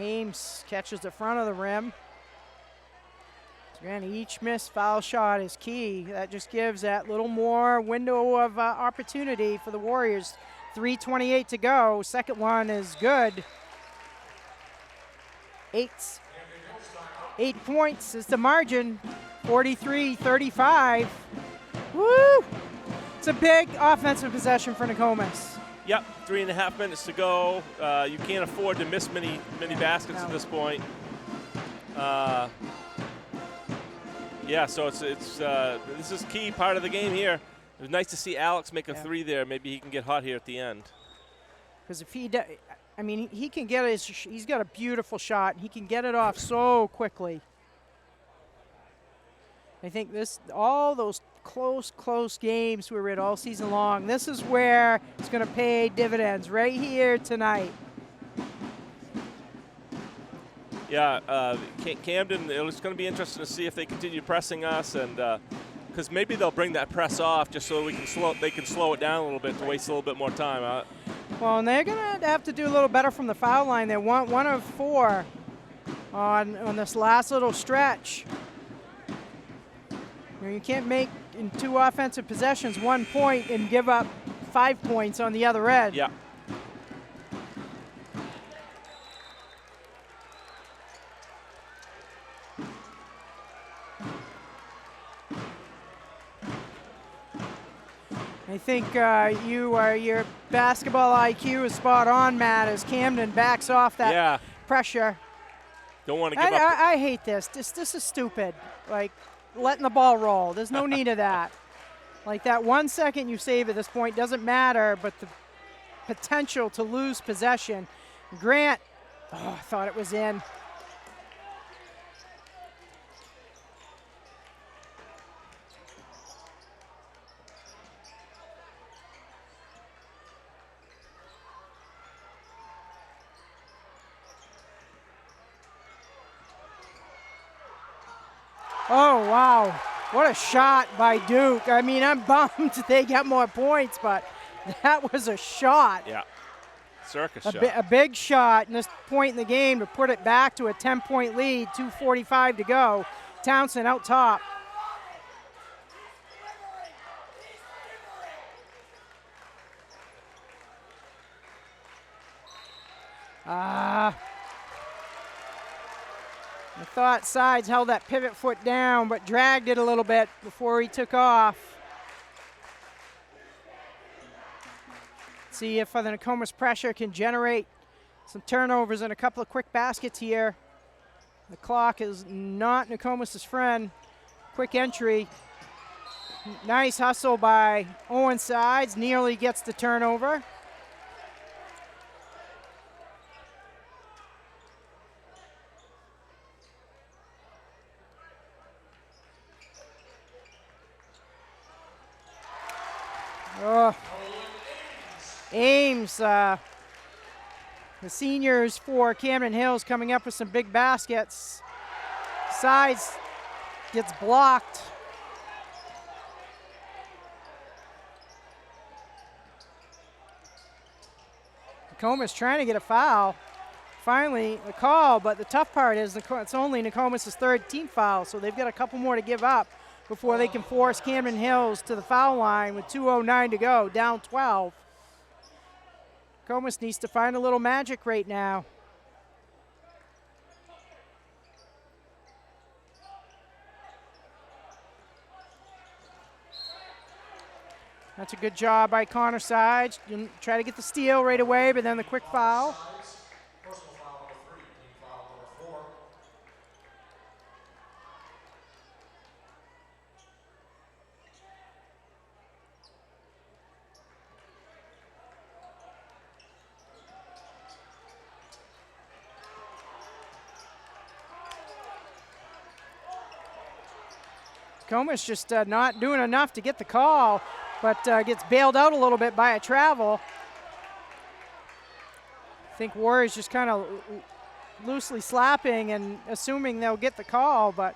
Ames catches the front of the rim. Again, each missed foul shot is key. That just gives that little more window of opportunity for the Warriors. 3:28 to go. Second one is good. 8 points is the margin. 43-35. Woo! It's a big offensive possession for Nokomis. Yep, 3.5 minutes to go. You can't afford to miss many baskets at this point. So it's this is key part of the game here. It was nice to see Alex make a 3 there. Maybe he can get hot here at the end. Because if he, he can get he's got a beautiful shot. He can get it off so quickly. I think all those close games we were in all season long, this is where it's going to pay dividends right here tonight. Yeah, Camden, it's going to be interesting to see if they continue pressing us, and because maybe they'll bring that press off just so they can slow it down a little bit to waste a little bit more time. Well, and they're going to have to do a little better from the foul line. They want 1 of 4 on this last little stretch. You can't make in 2 offensive possessions 1 point and give up 5 points on the other end. Yeah. I think your basketball IQ is spot on, Matt, as Camden backs off that pressure. Don't want to give up. I hate this. This is stupid. Like, letting the ball roll. There's no need of that. Like, that 1 second you save at this point doesn't matter, but potential to lose possession. Grant, oh, I thought it was in. Oh, wow. What a shot by Duke. I mean, I'm bummed they got more points, but that was a shot. Yeah, circus shot. A big shot in this point in the game to put it back to a 10-point lead, 2:45 to go. Townsend out top. I thought Sides held that pivot foot down, but dragged it a little bit before he took off. See if the Nokomis pressure can generate some turnovers and a couple of quick baskets here. The clock is not Nokomis' friend. Quick entry. Nice hustle by Owen Sides. Nearly gets the turnover. Oh. Ames, the seniors for Camden Hills coming up with some big baskets. Sides gets blocked. Nokomis trying to get a foul. Finally, the call, but the tough part is it's only Nokomis' third team foul, so they've got a couple more to give up before they can force Camden Hills to the foul line with 2:09 to go, down 12. Nokomis needs to find a little magic right now. That's a good job by Connor Sides. You try to get the steal right away, but then the quick foul. Personal foul number 3, team foul number 4. Nokomis just not doing enough to get the call, but gets bailed out a little bit by a travel. I think Warriors just kind of loosely slapping and assuming they'll get the call, but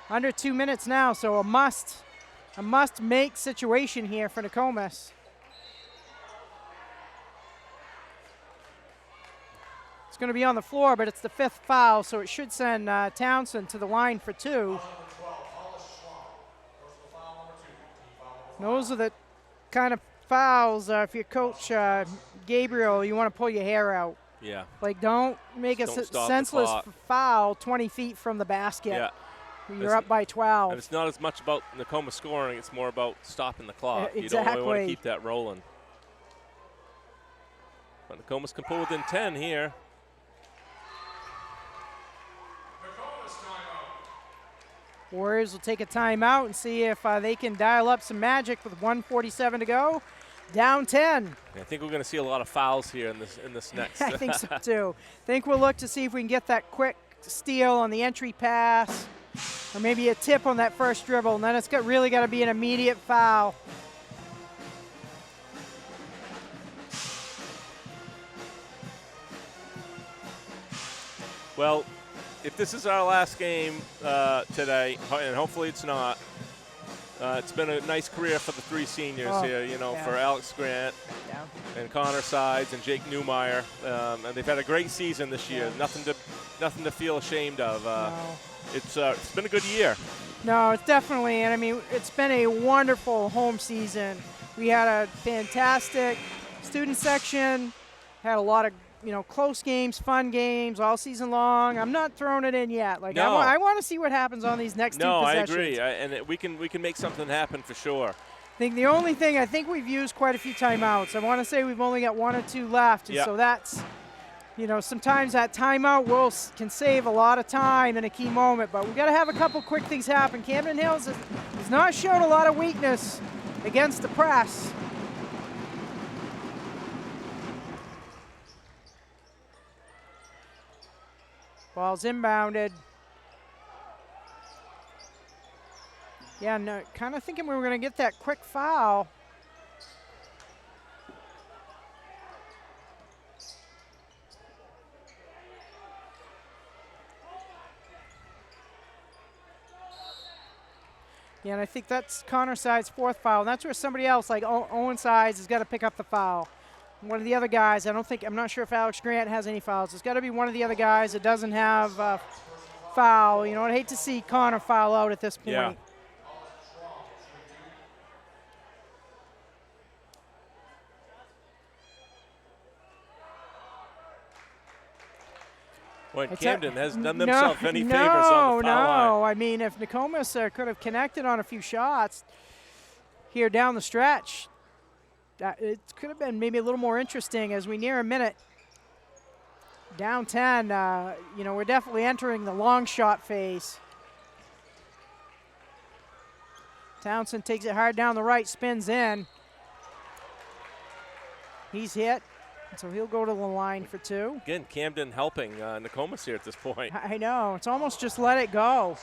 under 2 minutes now, so a must-make situation here for Nokomis. It's going to be on the floor, but it's the 5th foul, so it should send Townsend to the line for 2. Those are the kind of fouls, if you're Coach Gabriel, you want to pull your hair out. Yeah. Like, don't make Don't a stop the senseless clock. foul 20 feet from the basket. Yeah. You're up by 12. And it's not as much about Nokomis scoring, it's more about stopping the clock. Exactly. You don't really want to keep that rolling. But Nokomis can pull within 10 here. Warriors will take a timeout and see if they can dial up some magic with 1:47 to go. Down 10. I think we're going to see a lot of fouls here in this next. I think so too. I think we'll look to see if we can get that quick steal on the entry pass, or maybe a tip on that first dribble, and then it's really got to be an immediate foul. Well, if this is our last game today, and hopefully it's not, it's been a nice career for the 3 seniors here, yeah. for Alex Grant and Connor Sides and Jake Newmeyer. And they've had a great season this year. Nothing to feel ashamed of. No. It's been a good year. No, it's definitely, and I mean, it's been a wonderful home season. We had a fantastic student section, had a lot of close games, fun games all season long. I'm not throwing it in yet. Like, no. I want to see what happens on these next 2 possessions. No, I agree, and we can make something happen for sure. I think the only thing, I think we've used quite a few timeouts. I want to say we've only got 1 or 2 left, and so that's, sometimes that timeout can save a lot of time in a key moment, but we've got to have a couple quick things happen. Camden Hills has not shown a lot of weakness against the press. Ball's inbounded. Yeah, no, kind of thinking we were going to get that quick foul. Yeah, and I think that's Connor Side's 4th foul. And that's where somebody else, like Owen Sides, has got to pick up the foul. One of the other guys, I'm not sure if Alex Grant has any fouls. It's got to be one of the other guys that doesn't have a foul. You know, I'd hate to see Connor foul out at this point. Yeah. Well, Camden hasn't done themselves any favors on the foul line. No, I mean, if Nokomis could have connected on a few shots here down the stretch, it could have been maybe a little more interesting as we near a minute. Down 10, you know, we're definitely entering the long shot phase. Townsend takes it hard down the right, spins in. He's hit. So he'll go to the line for 2. Again, Camden helping Nokomis here at this point. I know. It's almost just let it go.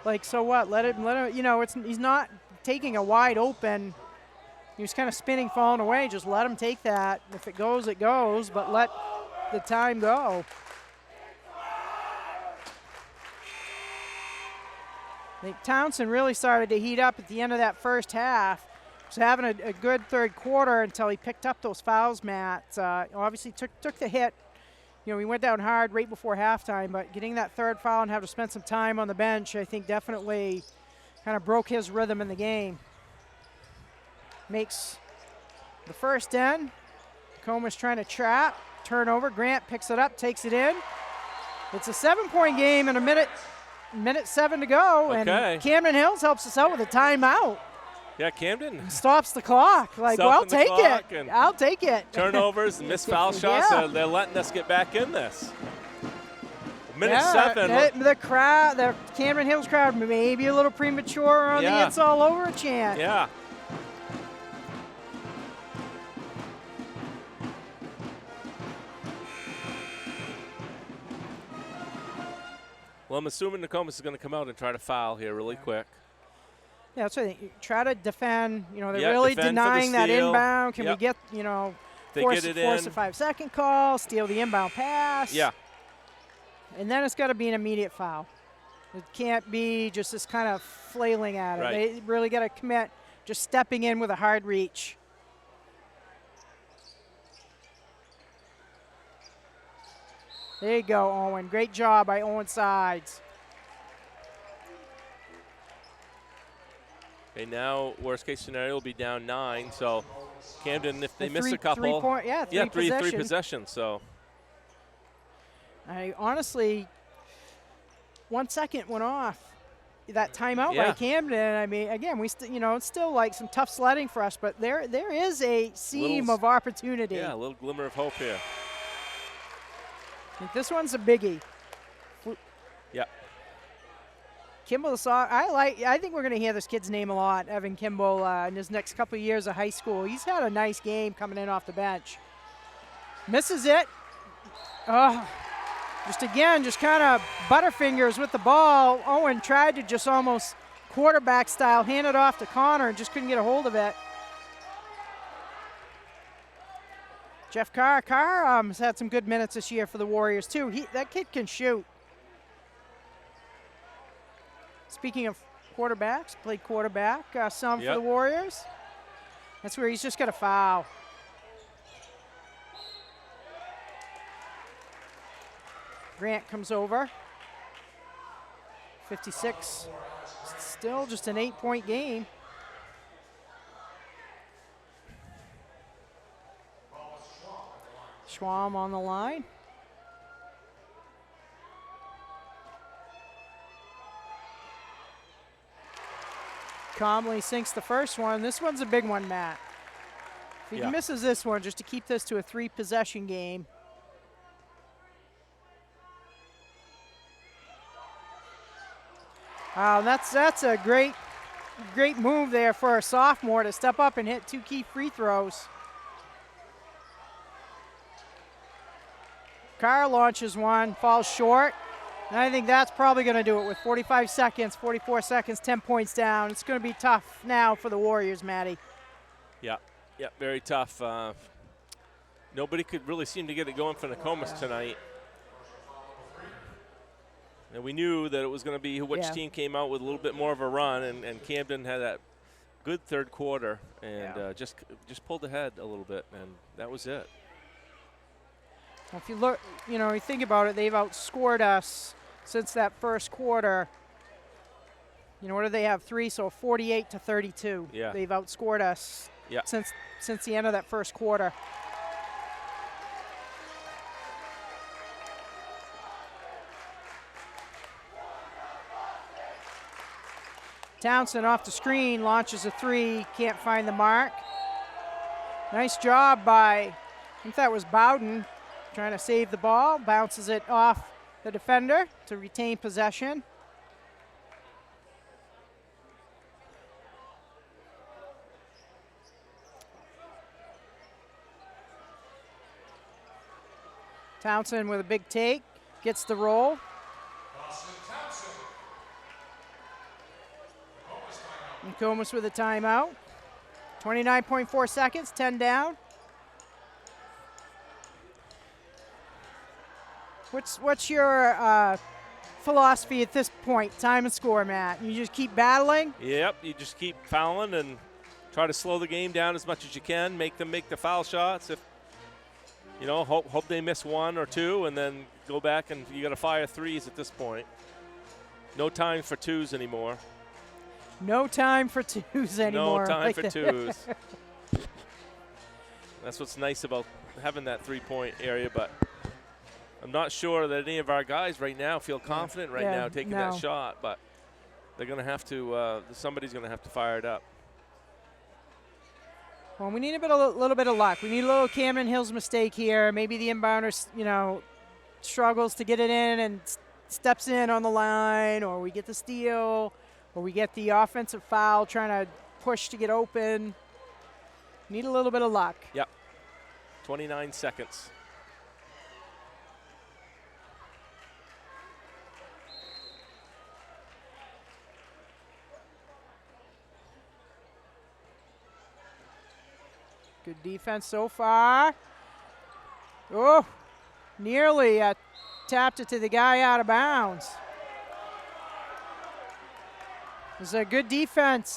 Like, so what? Let it, you know, he's not taking a wide open. He was kind of spinning, falling away. Just let him take that. If it goes, it goes, but let the time go. I think Townsend really started to heat up at the end of that first half. Was having a good 3rd quarter until he picked up those fouls, Matt. Obviously took the hit. You know, he went down hard right before halftime, but getting that 3rd foul and have to spend some time on the bench, I think definitely kind of broke his rhythm in the game. Makes the first end. Comas trying to trap, turnover. Grant picks it up, takes it in. It's a 7-point game and minute 7 to go, and Camden Hills helps us out with a timeout. Yeah, Camden stops the clock. Like, well, I'll take it. I'll take it. Turnovers and missed foul shots. Yeah. They're letting us get back in this. Minute 7. The crowd, the Camden Hills crowd, maybe a little premature on the "It's all over" chant. Yeah. Well, I'm assuming Nokomis is going to come out and try to foul here really quick. Yeah, that's what I think. Try to defend. You know, they're Yeah, really defend for the denying that steal. inbound. Can we Yep. get, you know, They force get it a in. 5-second call, steal the inbound pass. Yeah. And then it's got to be an immediate foul. It can't be just this kind of flailing at it. Right. They really got to commit just stepping in with a hard reach. There you go, Owen. Great job by Owen Sides. Okay, now worst case scenario will be down 9. So Camden, if they miss a couple, three three possessions. So I honestly, 1 second went off that timeout by Camden. I mean, again, you know, it's still like some tough sledding for us, but there is a seam of opportunity. Yeah, a little glimmer of hope here. I think this one's a biggie. Yeah. Kimball, I think we're going to hear this kid's name a lot, Evan Kimball, in his next couple of years of high school. He's had a nice game coming in off the bench. Misses it. Just kind of butterfingers with the ball. Owen tried to just almost quarterback style hand it off to Connor and just couldn't get a hold of it. Jeff Carr has had some good minutes this year for the Warriors too. That kid can shoot. Speaking of quarterbacks, played quarterback some for the Warriors. That's where he's just got a foul. Grant comes over. 56. Still just an 8-point game. Schwam on the line. Comley sinks the first one. This one's a big one, Matt. If he misses this one, just to keep this to a 3-possession game. That's a great move there for a sophomore to step up and hit 2 key free throws. Carr launches one, falls short. And I think that's probably going to do it with 45 seconds, 44 seconds, 10 points down. It's going to be tough now for the Warriors, Matty. Yeah, very tough. Nobody could really seem to get it going for Nokomis tonight. And we knew that it was going to be which team came out with a little bit more of a run, and Camden had that good third quarter and just pulled ahead a little bit, and that was it. Well, if you look, you think about it, they've outscored us since that first quarter. What do they have? 3, so 48-32. Yeah. They've outscored us since the end of that first quarter. Townsend off the screen, launches a 3, can't find the mark. Nice job by, I think that was Bowden, trying to save the ball, bounces it off the defender to retain possession. Townsend with a big take, gets the roll. Nokomis with a timeout. 29.4 seconds, 10 down. What's your philosophy at this point, time and score, Matt? You just keep battling? Yep, you just keep fouling and try to slow the game down as much as you can, make them make the foul shots. If hope they miss 1 or 2, and then go back and you got to fire 3s at this point. No time for 2s anymore. No time for 2s anymore. No time for 2s. That's what's nice about having that 3-point area, but I'm not sure that any of our guys right now feel confident now taking that shot, but they're going to have to, somebody's going to have to fire it up. Well, we need a little bit of luck. We need a little Camden Hills mistake here. Maybe the inbounder, struggles to get it in and steps in on the line, or we get the steal, or we get the offensive foul trying to push to get open. Need a little bit of luck. Yep. 29 seconds. Good defense so far. Oh, nearly tapped it to the guy out of bounds. It was a good defense.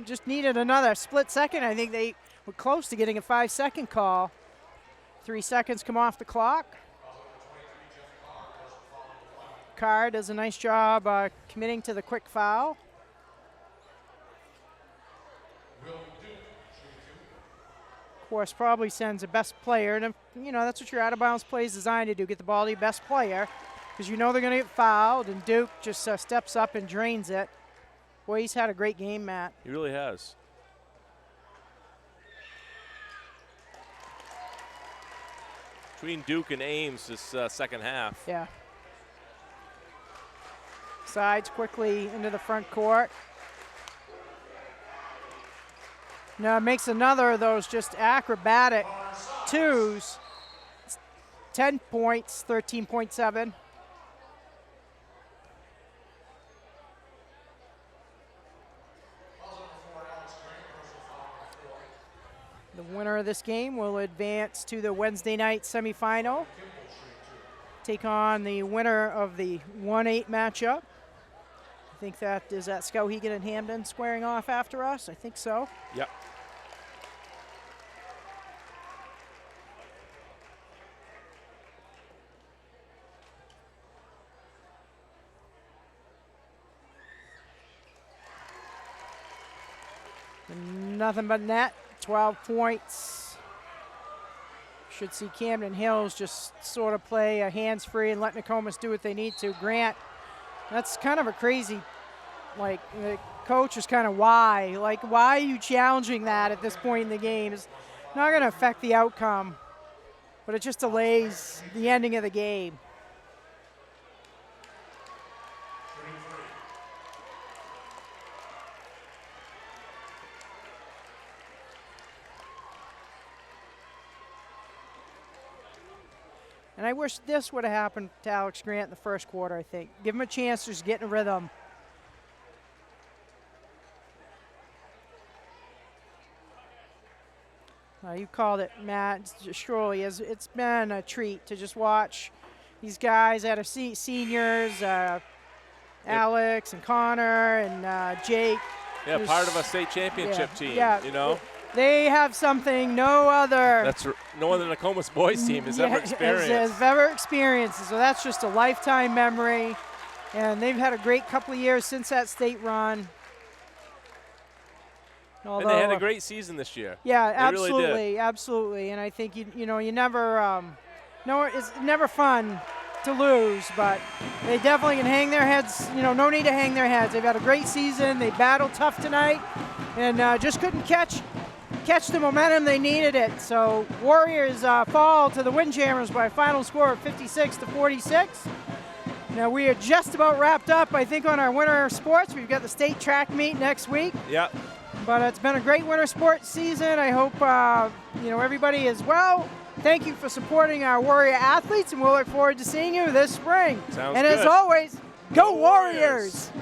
Just needed another split second. I think they were close to getting a 5-second call. 3 seconds come off the clock. Carr does a nice job committing to the quick foul. Of course, probably sends a best player, and that's what your out-of-bounds play is designed to do, get the ball to your best player, because they're going to get fouled, and Duke just steps up and drains it. Boy, he's had a great game, Matt. He really has. Between Duke and Ames this second half. Yeah. Sides quickly into the front court. Now makes another of those just acrobatic 2s. 10 points, 13.7. The winner of this game will advance to the Wednesday night semifinal. Take on the winner of the 1-8 matchup. I think is that Skowhegan and Hamden squaring off after us? I think so. Yep. Nothing but net, 12 points. Should see Camden Hills just sort of play a hands-free and let Nokomis do what they need to. Grant, that's kind of a crazy, the coach is kind of why? Why are you challenging that at this point in the game? It's not going to affect the outcome, but it just delays the ending of the game. And I wish this would have happened to Alex Grant in the first quarter, I think. Give him a chance to just get in a rhythm. You called it, Matt. Surely, it's been a treat to just watch these guys that are seniors, Alex and Connor and Jake. Yeah, part of a state championship team, you know. They have something no other Nokomis boys team has ever experienced. Has ever experienced. So that's just a lifetime memory. And they've had a great couple of years since that state run. Although, and they had a great season this year. Yeah, they absolutely, really did. Absolutely. And I think you never it's never fun to lose, but they definitely can hang their heads. No need to hang their heads. They've had a great season. They battled tough tonight, and just couldn't catch the momentum they needed it. So Warriors fall to the Windjammers by a final score of 56-46. Now we are just about wrapped up, I think, on our winter sports. We've got the state track meet next week. Yep. But it's been a great winter sports season. I hope everybody is well. Thank you for supporting our Warrior athletes, and we'll look forward to seeing you this spring. Sounds and good. As always, go Warriors!